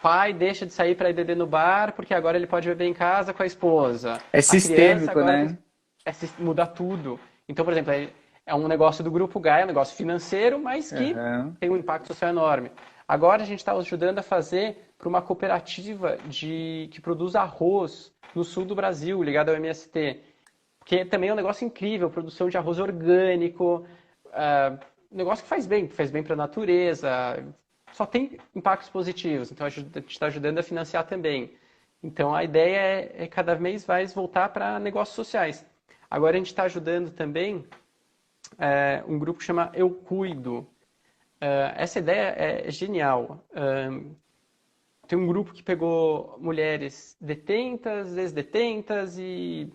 pai deixa de sair para ir beber no bar porque agora ele pode beber em casa com a esposa. É A criança sistêmico, agora né? muda tudo. Então, por exemplo, é um negócio do Grupo Gaia, um negócio financeiro, mas que Aham. tem um impacto social enorme. Agora a gente está ajudando a fazer para uma cooperativa que produz arroz no sul do Brasil, ligada ao MST. Que também é um negócio incrível, produção de arroz orgânico, um negócio que faz bem para a natureza, só tem impactos positivos, então a gente está ajudando a financiar também. Então a ideia é cada vez mais voltar para negócios sociais. Agora a gente está ajudando também um grupo que chama Eu Cuido. Essa ideia é genial. Tem um grupo que pegou mulheres detentas, ex-detentas e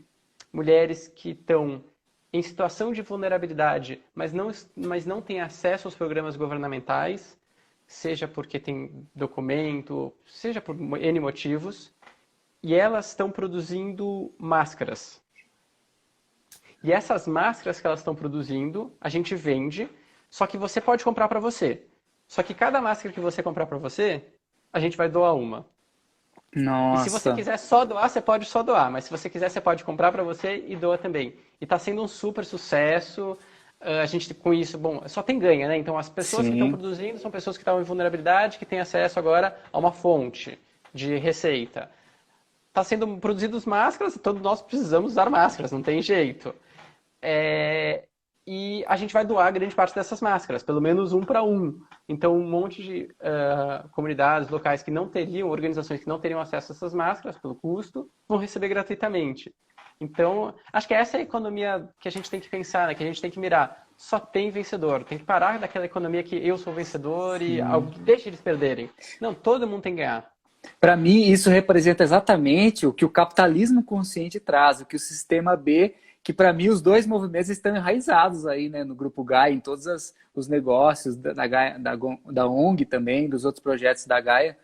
mulheres que estão em situação de vulnerabilidade, mas não têm acesso aos programas governamentais, seja porque tem documento, seja por N motivos, e elas estão produzindo máscaras. E essas máscaras que elas estão produzindo, a gente vende, só que você pode comprar para você. Só que cada máscara que você comprar para você, a gente vai doar uma. E se você Nossa. quiser só doar, você pode só doar. Mas se você quiser, você pode comprar para você e doa também. E está sendo um super sucesso. A gente, com isso, bom, só tem ganha, né? Então, as pessoas que estão Sim. produzindo são pessoas que estão em vulnerabilidade, que têm acesso agora a uma fonte de receita. Está sendo produzidas máscaras, todos nós precisamos usar máscaras, não tem jeito. E a gente vai doar grande parte dessas máscaras, pelo menos um para um. Então, um monte de comunidades locais que não teriam, organizações que não teriam acesso a essas máscaras pelo custo, vão receber gratuitamente. Então, acho que essa é a economia que a gente tem que pensar, né? Que a gente tem que mirar. Só tem vencedor. Tem que parar daquela economia que eu sou vencedor e Sim. deixa eles perderem. Não, todo mundo tem que ganhar. Para mim, isso representa exatamente o que o capitalismo consciente traz, o que o sistema B, que para mim os dois movimentos estão enraizados aí, né, no Grupo Gaia, em todos os negócios da, Gaia, da ONG também, dos outros projetos da Gaia,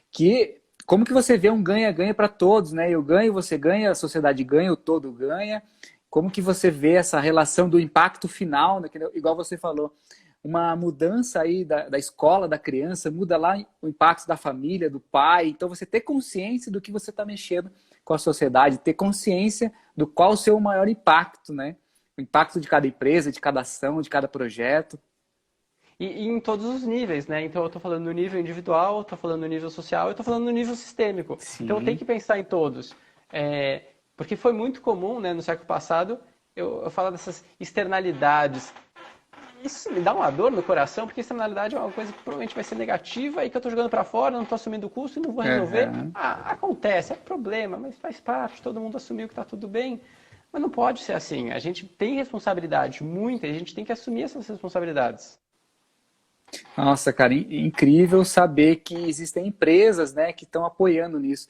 que como que você vê um ganha-ganha para todos, né? Eu ganho, você ganha, a sociedade ganha, o todo ganha. Como que você vê essa relação do impacto final, né? Igual você falou, uma mudança aí da escola, da criança, muda lá o impacto da família, do pai. Então, você ter consciência do que você está mexendo com a sociedade, ter consciência do qual o seu maior impacto, né? O impacto de cada empresa, de cada ação, de cada projeto. E em todos os níveis, né? Então eu estou falando no nível individual, estou falando no nível social, eu estou falando no nível sistêmico. Então eu tenho Sim. que pensar em todos. Porque foi muito comum, né, no século passado, eu falar dessas externalidades. Isso me dá uma dor no coração, porque externalidade é uma coisa que provavelmente vai ser negativa e que eu estou jogando para fora, não estou assumindo o custo e não vou resolver. Uhum. Acontece, é problema, mas faz parte, todo mundo assumiu que está tudo bem. Mas não pode ser assim. A gente tem responsabilidade, muita, e a gente tem que assumir essas responsabilidades. Nossa, cara, incrível saber que existem empresas, né, que estão apoiando nisso.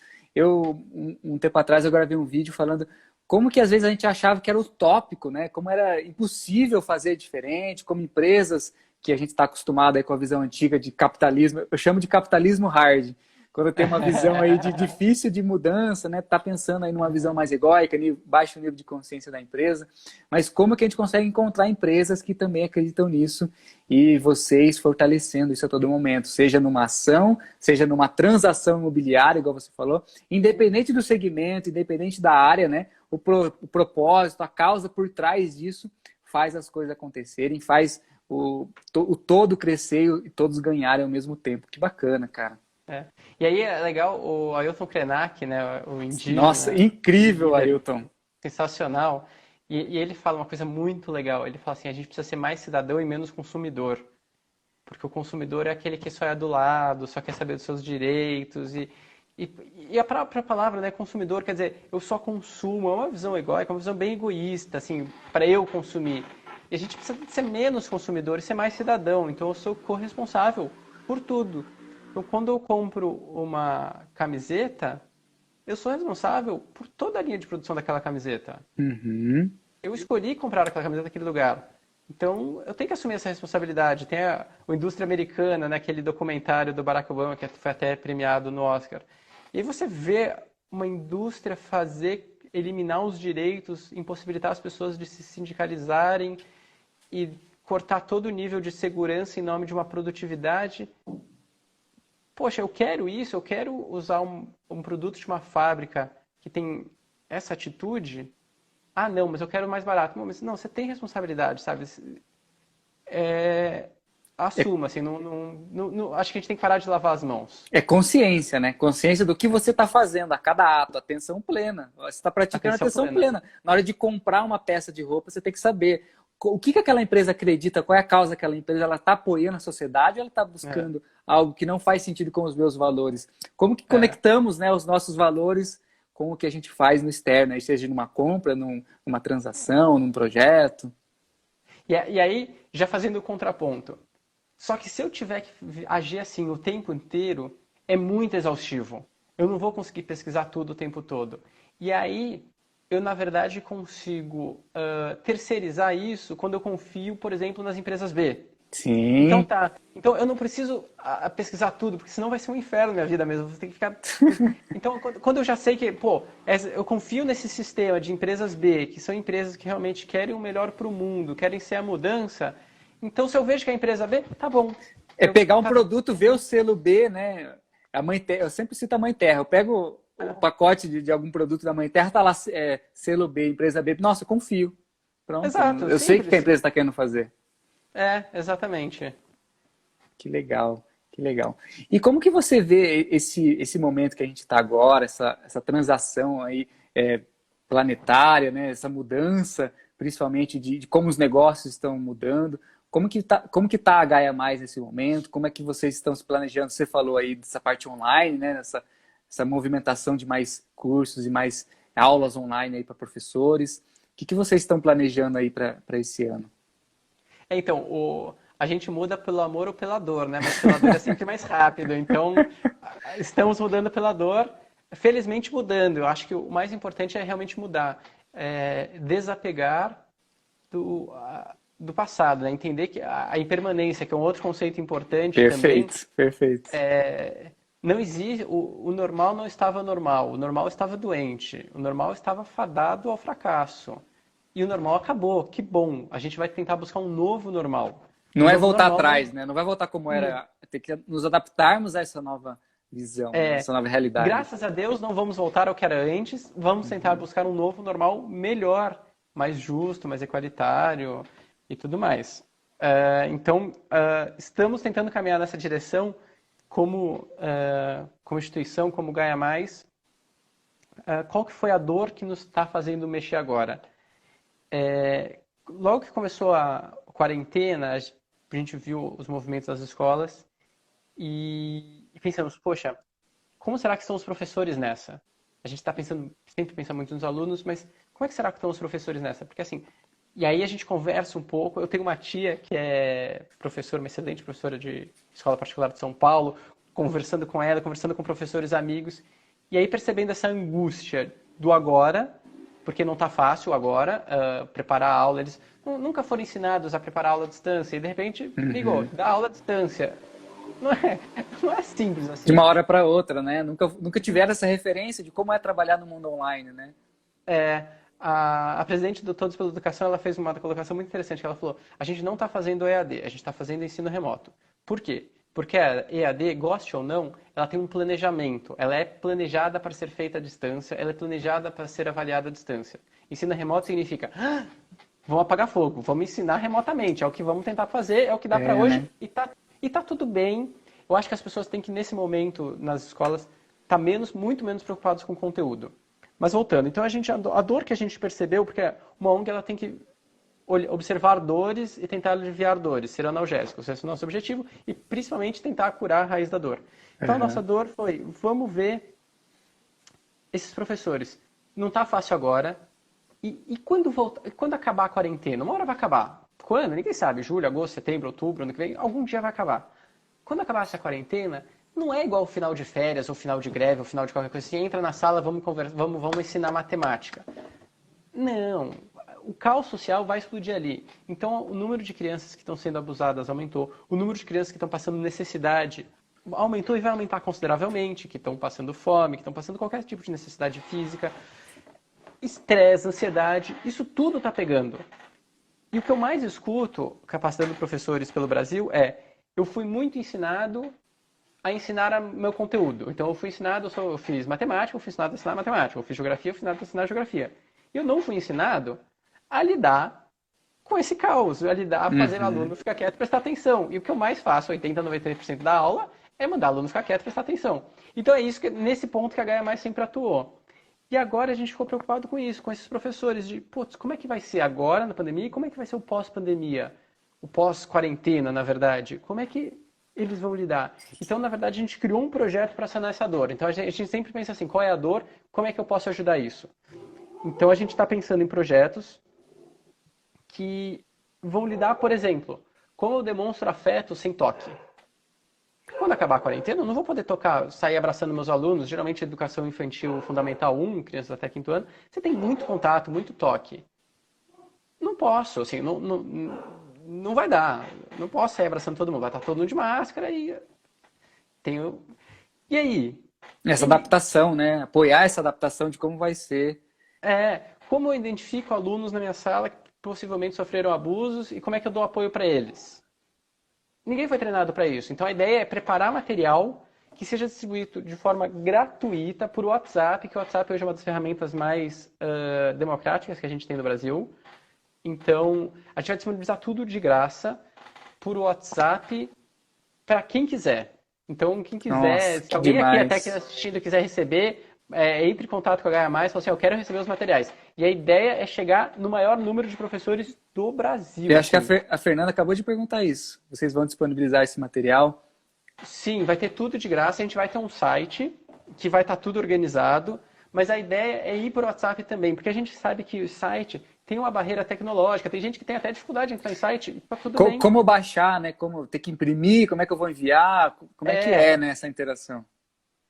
Um tempo atrás, eu gravei um vídeo falando como que às vezes a gente achava que era utópico, né, como era impossível fazer diferente, como empresas que a gente está acostumado aí com a visão antiga de capitalismo, eu chamo de capitalismo hard, quando tem uma visão aí de difícil de mudança, né, tá pensando aí numa visão mais egóica, baixo nível de consciência da empresa, mas como que a gente consegue encontrar empresas que também acreditam nisso e vocês fortalecendo isso a todo momento, seja numa ação, seja numa transação imobiliária, igual você falou, independente do segmento, independente da área, né, o propósito, a causa por trás disso faz as coisas acontecerem, faz o todo crescer e todos ganharem ao mesmo tempo. Que bacana, cara. É. E aí é legal o Ailton Krenak, né, o Nossa, indígena, incrível, líder Ailton. sensacional, e ele fala uma coisa muito legal. Ele fala assim: a gente precisa ser mais cidadão e menos consumidor, porque o consumidor é aquele que só é adulado, só quer saber dos seus direitos E a própria palavra, né, consumidor, quer dizer, eu só consumo, é uma visão egóica, é uma visão bem egoísta, assim, para eu consumir. E a gente precisa ser menos consumidor e ser mais cidadão, então eu sou corresponsável por tudo. Então, quando eu compro uma camiseta, eu sou responsável por toda a linha de produção daquela camiseta. Uhum. Eu escolhi comprar aquela camiseta naquele lugar. Então, eu tenho que assumir essa responsabilidade. Tem a indústria americana, né, aquele documentário do Barack Obama, que foi até premiado no Oscar. E aí você vê uma indústria eliminar os direitos, impossibilitar as pessoas de se sindicalizarem e cortar todo o nível de segurança em nome de uma produtividade. Poxa, eu quero isso, eu quero usar um produto de uma fábrica que tem essa atitude. Ah, não, mas eu quero mais barato. Não, mas não, você tem responsabilidade, sabe? Assuma, assim, acho que a gente tem que parar de lavar as mãos. É consciência, né? Consciência do que você está fazendo a cada ato, atenção plena. Você está praticando atenção plena. Na hora de comprar uma peça de roupa, você tem que saber o que aquela empresa acredita, qual é a causa daquela empresa, ela está apoiando a sociedade ou ela está buscando algo que não faz sentido com os meus valores? Como que conectamos, né, os nossos valores com o que a gente faz no externo, aí seja numa compra, numa transação, num projeto? E aí, já fazendo o contraponto, só que se eu tiver que agir assim o tempo inteiro, é muito exaustivo. Eu não vou conseguir pesquisar tudo o tempo todo. E aí, eu, na verdade, consigo terceirizar isso quando eu confio, por exemplo, nas empresas B. Sim. Então tá. Então eu não preciso pesquisar tudo, porque senão vai ser um inferno minha vida mesmo. Você tem que ficar. Então, quando eu já sei que, pô, eu confio nesse sistema de empresas B, que são empresas que realmente querem o melhor para o mundo, querem ser a mudança. Então, se eu vejo que a empresa B, tá bom. Pegar um produto, ver o selo B, né? A Mãe Terra, eu sempre cito a Mãe Terra. Eu pego o pacote de algum produto da Mãe Terra, tá lá selo B, empresa B. Nossa, eu confio. Pronto. Exato, eu sei o que a empresa está querendo fazer. Exatamente. Que legal, que legal. E como que você vê esse momento que a gente está agora, essa transação aí planetária, né? Essa mudança, principalmente de como os negócios estão mudando? Como que tá a Gaia Mais nesse momento? Como é que vocês estão se planejando? Você falou aí dessa parte online, né? Essa movimentação de mais cursos e mais aulas online aí para professores. O que vocês estão planejando aí para esse ano? Então, a gente muda pelo amor ou pela dor, né? Mas pela dor é sempre mais rápido. Então, estamos mudando pela dor, felizmente mudando. Eu acho que o mais importante é realmente mudar. Desapegar do passado, né? Entender que a impermanência, que é um outro conceito importante também. Perfeito. Não existe, o normal não estava normal, o normal estava doente, o normal estava fadado ao fracasso. E o normal acabou, que bom. A gente vai tentar buscar um novo normal. Não é voltar atrás, né? Não vai voltar como era. Tem que nos adaptarmos a essa nova visão, essa nova realidade. Graças a Deus não vamos voltar ao que era antes, vamos tentar buscar um novo normal melhor, mais justo, mais equalitário e tudo mais. Então, estamos tentando caminhar nessa direção como instituição, como Gaia Mais. Qual que foi a dor que nos está fazendo mexer agora? Logo que começou a quarentena, a gente viu os movimentos das escolas e pensamos, poxa, como será que estão os professores nessa? A gente está pensando, sempre pensa muito nos alunos, mas como é que será que estão os professores nessa? Porque assim, e aí a gente conversa um pouco. Eu tenho uma tia que é professora, uma excelente professora de escola particular de São Paulo, conversando com ela, conversando com professores amigos, e aí percebendo essa angústia do agora, porque não está fácil agora preparar a aula. Eles nunca foram ensinados a preparar a aula à distância e de repente ligou, dá aula à distância. Não é simples assim. De uma hora para outra, né? Nunca tiveram essa referência de como é trabalhar no mundo online, né? A presidente do Todos pela Educação, ela fez uma colocação muito interessante, que ela falou, a gente não está fazendo EAD, a gente está fazendo ensino remoto. Por quê? Porque a EAD, goste ou não, ela tem um planejamento. Ela é planejada para ser feita à distância, ela é planejada para ser avaliada à distância. Ensino remoto significa, vamos apagar fogo, vamos ensinar remotamente, é o que vamos tentar fazer, é o que dá para hoje, né? E tá tudo bem. Eu acho que as pessoas têm que, nesse momento, nas escolas, estar muito menos preocupadas com o conteúdo. Mas voltando, então a dor que a gente percebeu, porque uma ONG ela tem que observar dores e tentar aliviar dores, ser analgésico. Esse é o nosso objetivo e principalmente tentar curar a raiz da dor. Então a nossa dor foi, vamos ver esses professores, não tá fácil agora, e quando acabar a quarentena? Uma hora vai acabar. Quando? Ninguém sabe. Julho, agosto, setembro, outubro, ano que vem, algum dia vai acabar. Quando acabar essa quarentena, não é igual o final de férias, ou final de greve, ou final de qualquer coisa assim, entra na sala, vamos conversar, vamos ensinar matemática. Não, o caos social vai explodir ali. Então, o número de crianças que estão sendo abusadas aumentou, o número de crianças que estão passando necessidade aumentou e vai aumentar consideravelmente, que estão passando fome, que estão passando qualquer tipo de necessidade física, estresse, ansiedade, isso tudo está pegando. E o que eu mais escuto, capacitando professores pelo Brasil, eu fui muito ensinado a ensinar meu conteúdo. Então, eu fui ensinado, eu fiz matemática, eu fui ensinado a ensinar matemática, eu fiz geografia, eu fui ensinado a ensinar geografia. E eu não fui ensinado a lidar com esse caos, a lidar, a fazer o aluno ficar quieto e prestar atenção. E o que eu mais faço, 80, 90% da aula, é mandar o aluno ficar quieto e prestar atenção. Então, é isso nesse ponto que a Gaia Mais sempre atuou. E agora a gente ficou preocupado com isso, com esses professores, de, putz, como é que vai ser agora na pandemia e como é que vai ser o pós-pandemia? O pós-quarentena, na verdade. Como é que eles vão lidar? Então, na verdade, a gente criou um projeto para sanar essa dor. Então, a gente sempre pensa assim, qual é a dor? Como é que eu posso ajudar isso? Então, a gente está pensando em projetos que vão lidar, por exemplo, como eu demonstro afeto sem toque. Quando acabar a quarentena, eu não vou poder sair abraçando meus alunos. Geralmente, educação infantil fundamental 1, crianças até quinto ano, você tem muito contato, muito toque. Não posso, assim, não vai dar. Não posso sair abraçando todo mundo. Vai estar todo mundo de máscara e tenho. E aí? Essa adaptação, né? Apoiar essa adaptação de como vai ser. Como eu identifico alunos na minha sala que possivelmente sofreram abusos e como é que eu dou apoio para eles? Ninguém foi treinado para isso. Então a ideia é preparar material que seja distribuído de forma gratuita por WhatsApp, que o WhatsApp hoje é uma das ferramentas mais democráticas que a gente tem no Brasil. Então, a gente vai disponibilizar tudo de graça por WhatsApp para quem quiser. Então, quem quiser, Nossa, se que alguém aqui até que demais. assistindo quiser receber, entre em contato com a Gaia Mais, fala assim, eu quero receber os materiais. E a ideia é chegar no maior número de professores do Brasil, Eu acho que assim. A Fernanda acabou de perguntar isso. Vocês vão disponibilizar esse material? Sim, vai ter tudo de graça. A gente vai ter um site que vai estar tudo organizado, mas a ideia é ir para o WhatsApp também, porque a gente sabe que o site tem uma barreira tecnológica, tem gente que tem até dificuldade em entrar em site, e tá tudo bem. Como baixar, né? Como ter que imprimir, como é que eu vou enviar? Como é que é, É, né, essa interação?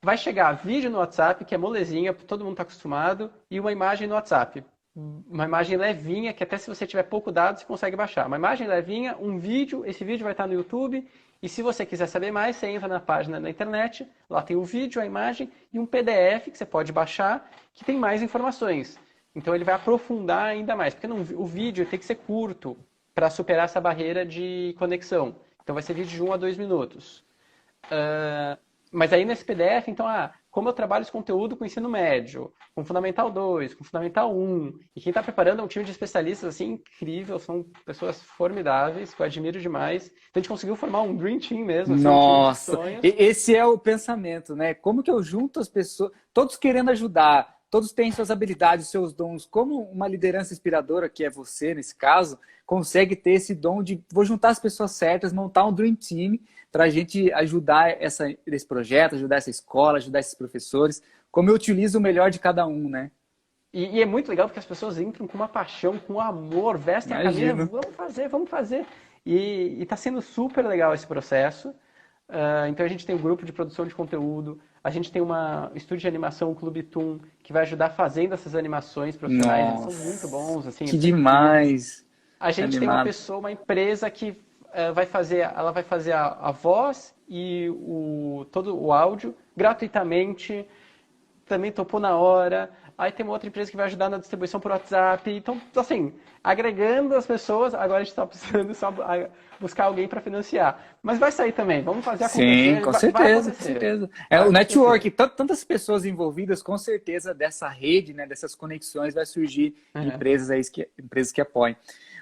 vai chegar vídeo no WhatsApp, que é molezinha, todo mundo está acostumado, e uma imagem no WhatsApp. Uma imagem levinha, que até se você tiver pouco dado, você consegue baixar. Uma imagem levinha, um vídeo, esse vídeo vai estar no YouTube, e se você quiser saber mais, você entra na página da internet, lá tem o vídeo, a imagem e um PDF que você pode baixar, que tem mais informações. Então ele vai aprofundar ainda mais, porque o vídeo tem que ser curto para superar essa barreira de conexão. Então vai ser vídeo de 1 a 2 minutos. Mas aí nesse PDF, então, como eu trabalho esse conteúdo com ensino médio, com Fundamental 2, com Fundamental 1, e quem está preparando é um time de especialistas assim, incrível, são pessoas formidáveis, que eu admiro demais. Então a gente conseguiu formar um Dream Team mesmo, assim, um time de Nossa, sonhos. esse é o pensamento, né? Como que eu junto as pessoas, todos querendo ajudar, todos têm suas habilidades, seus dons. Como uma liderança inspiradora, que é você nesse caso, consegue ter esse dom de vou juntar as pessoas certas, montar um Dream Team para a gente ajudar esse projeto, ajudar essa escola, ajudar esses professores. Como eu utilizo o melhor de cada um, né? E é muito legal porque as pessoas entram com uma paixão, com amor, vestem a camisa, Imagino. vamos fazer, vamos fazer. E está sendo super legal esse processo. Então a gente tem um grupo de produção de conteúdo, a gente tem um estúdio de animação, o Clube Toon, que vai ajudar fazendo essas animações profissionais. Eles são muito bons, Nossa, assim, que eles são incríveis. demais. A Que gente tem uma animado. pessoa, uma empresa que ela vai fazer a voz e todo o áudio gratuitamente, também topou na hora. Aí tem uma outra empresa que vai ajudar na distribuição por WhatsApp. Então, assim, agregando as pessoas, agora a gente está precisando só buscar alguém para financiar. Mas vai sair também, vamos fazer Sim, acontecer, com vai certeza, com acontecer. certeza. É Vai o acontecer. network, tantas pessoas envolvidas, com certeza dessa rede, né, dessas conexões vai surgir É. empresas que apoiem.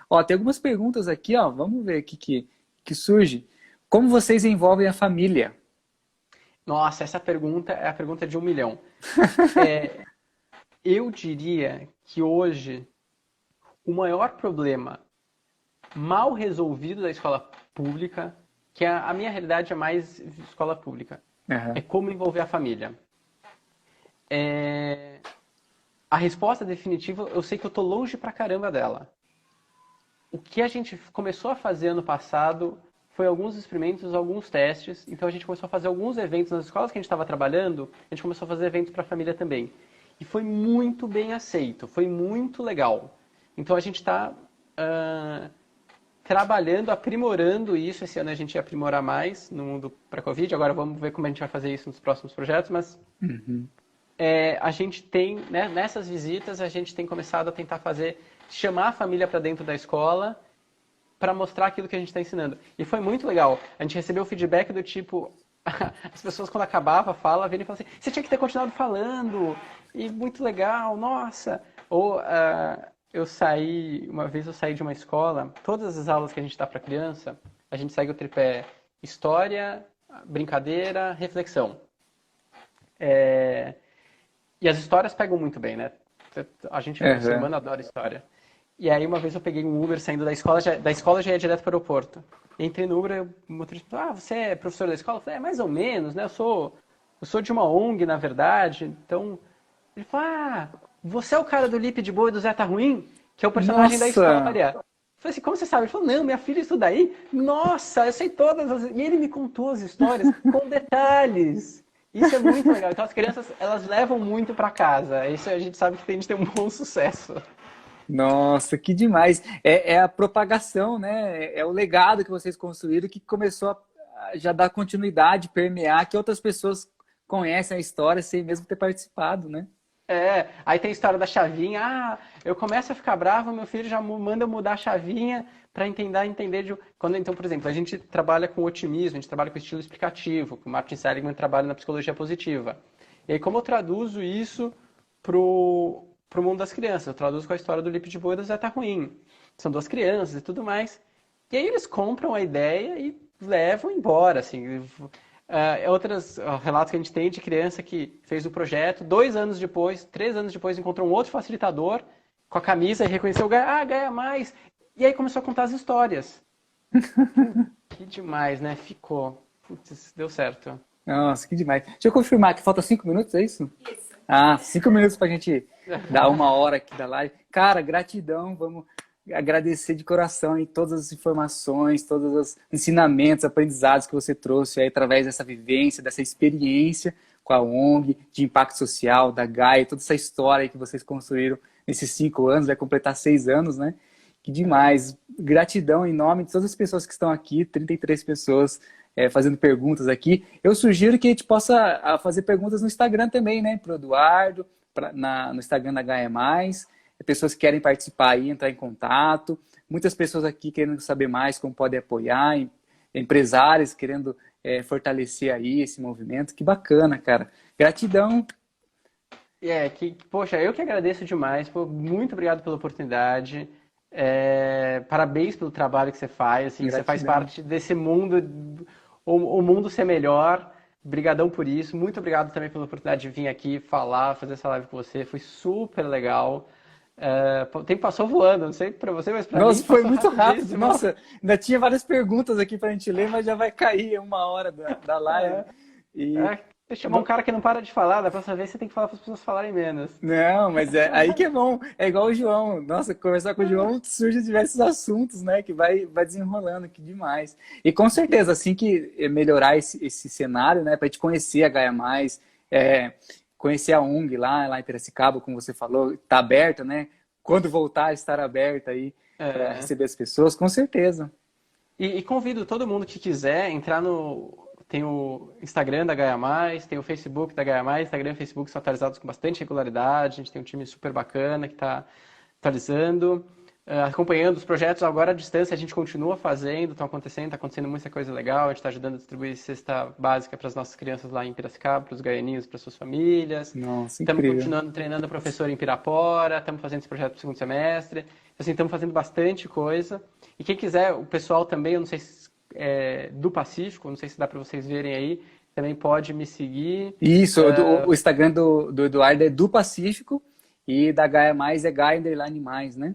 Ó, tem algumas perguntas aqui, ó, vamos ver aqui que surge. Como vocês envolvem a família? Nossa, essa pergunta é a pergunta de 1 milhão. Eu diria que hoje o maior problema mal resolvido da escola pública, que a minha realidade é mais escola pública, é Aham. como envolver a família. A resposta definitiva, eu sei que eu tô longe pra caramba dela. O que a gente começou a fazer ano passado foi alguns experimentos, alguns testes. Então a gente começou a fazer alguns eventos nas escolas que a gente estava trabalhando, a gente começou a fazer eventos para a família também. E foi muito bem aceito, foi muito legal. Então a gente está trabalhando, aprimorando isso. Esse ano a gente ia aprimorar mais no mundo para a Covid. Agora vamos ver como a gente vai fazer isso nos próximos projetos, mas a gente tem, né, nessas visitas, a gente tem começado a tentar chamar a família para dentro da escola para mostrar aquilo que a gente está ensinando. E foi muito legal. A gente recebeu feedback do tipo, as pessoas quando acabava a fala, vinham e falavam assim, você tinha que ter continuado falando, e muito legal, nossa. Ou uma vez eu saí de uma escola, todas as aulas que a gente dá para criança, a gente segue o tripé história, brincadeira, reflexão. E as histórias pegam muito bem, né? A gente, o ser humano adora história. E aí uma vez eu peguei um Uber saindo da escola já ia direto para o aeroporto. Entrei no Uber, o motorista falou, você é professor da escola? Eu falei, mais ou menos, né? Eu sou de uma ONG, na verdade. Então, ele falou, você é o cara do Lipe de Boa e do Zé Tá Ruim? Que é o personagem da história. Eu falei assim, como você sabe? Ele falou, não, minha filha estuda aí. Nossa, eu sei todas as... E ele me contou as histórias com detalhes. Isso é muito legal. Então as crianças, elas levam muito para casa. Isso a gente sabe que tem de ter um bom sucesso. Nossa, que demais. É a propagação, né? É o legado que vocês construíram que começou a já dar continuidade, permear, que outras pessoas conhecem a história sem mesmo ter participado, né? Aí tem a história da chavinha. Eu começo a ficar bravo, meu filho já manda mudar a chavinha para entender quando então, por exemplo, a gente trabalha com otimismo, a gente trabalha com estilo explicativo, que o Martin Seligman trabalha na psicologia positiva. E aí como eu traduzo isso pro mundo das crianças? Eu traduzo com a história do Lipe de Boa e do Zé Tá Ruim. São duas crianças e tudo mais. E aí eles compram a ideia e levam embora, assim. Outros relatos que a gente tem de criança que fez o projeto, 2 anos depois, 3 anos depois, encontrou um outro facilitador com a camisa e reconheceu, ganha mais. E aí começou a contar as histórias. Que demais, né? Ficou. Putz, deu certo. Nossa, que demais. Deixa eu confirmar que falta 5 minutos, é isso? Isso. 5 minutos pra gente dar 1 hora aqui da live. Cara, gratidão, vamos agradecer de coração aí todas as informações, todos os ensinamentos, aprendizados que você trouxe aí através dessa vivência, dessa experiência com a ONG, de impacto social, da Gaia, toda essa história aí que vocês construíram nesses 5 anos, vai completar 6 anos, né? Que demais. Gratidão em nome de todas as pessoas que estão aqui, 33 pessoas fazendo perguntas aqui. Eu sugiro que a gente possa fazer perguntas no Instagram também, né? Para o Eduardo, no Instagram da Gaia Mais. Pessoas que querem participar aí, entrar em contato. Muitas pessoas aqui querendo saber mais como podem apoiar. Empresários querendo fortalecer aí esse movimento. Que bacana, cara. Gratidão. Poxa, eu que agradeço demais. Muito obrigado pela oportunidade. Parabéns pelo trabalho que você faz. Assim, você faz parte desse mundo, o mundo ser melhor. Obrigadão por isso. Muito obrigado também pela oportunidade de vir aqui falar, fazer essa live com você. Foi super legal. O tempo passou voando, não sei pra você, mas pra mim Nossa, foi muito rápido. rapidíssimo. Nossa, ainda tinha várias perguntas aqui pra gente ler, mas já vai cair 1 hora da live. Deixa eu chamar um cara que não para de falar, da próxima vez você tem que falar para as pessoas falarem menos. Não, mas aí que é bom. É igual o João. Nossa, conversar com o João surge diversos assuntos, né? Que vai desenrolando, que demais. E com certeza, assim que melhorar esse cenário, né? Pra gente conhecer a Gaia Mais, conhecer a ONG lá em Piracicaba, como você falou, tá aberta, né? Quando voltar, estar aberta aí para receber as pessoas, com certeza. E convido todo mundo que quiser entrar Tem o Instagram da Gaia Mais, tem o Facebook da Gaia Mais. Instagram e Facebook são atualizados com bastante regularidade. A gente tem um time super bacana que está atualizando, acompanhando os projetos. Agora à distância a gente continua fazendo, está acontecendo muita coisa legal. A gente está ajudando a distribuir cesta básica para as nossas crianças lá em Piracicaba, para os gaianinhos, para suas famílias. Nossa, estamos incrível. continuando treinando a professora em Pirapora, estamos fazendo esse projeto para o segundo semestre. Assim, estamos fazendo bastante coisa. E quem quiser, o pessoal também, eu não sei se do Pacífico, não sei se dá para vocês verem aí, também pode me seguir. Isso, o Instagram do Eduardo é do Pacífico e da Gaia Mais é Gaia _mais, né?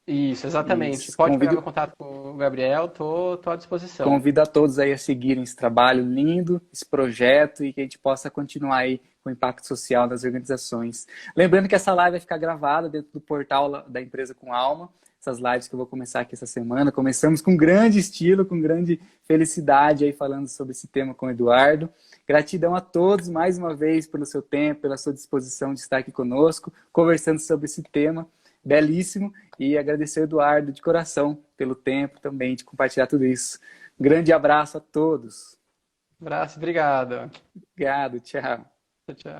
Isso, exatamente. Isso. Pode pegar meu contato com o Gabriel, tô à disposição. Convido a todos aí a seguirem esse trabalho lindo, esse projeto e que a gente possa continuar aí com o impacto social das organizações. Lembrando que essa live vai ficar gravada dentro do portal da Empresa com Alma. Essas lives que eu vou começar aqui essa semana. Começamos com grande estilo, com grande felicidade aí falando sobre esse tema com o Eduardo. Gratidão a todos mais uma vez pelo seu tempo, pela sua disposição de estar aqui conosco, conversando sobre esse tema belíssimo, e agradecer ao Eduardo de coração pelo tempo também de compartilhar tudo isso. Um grande abraço a todos. Abraço, obrigado. Obrigado, tchau. Tchau, tchau.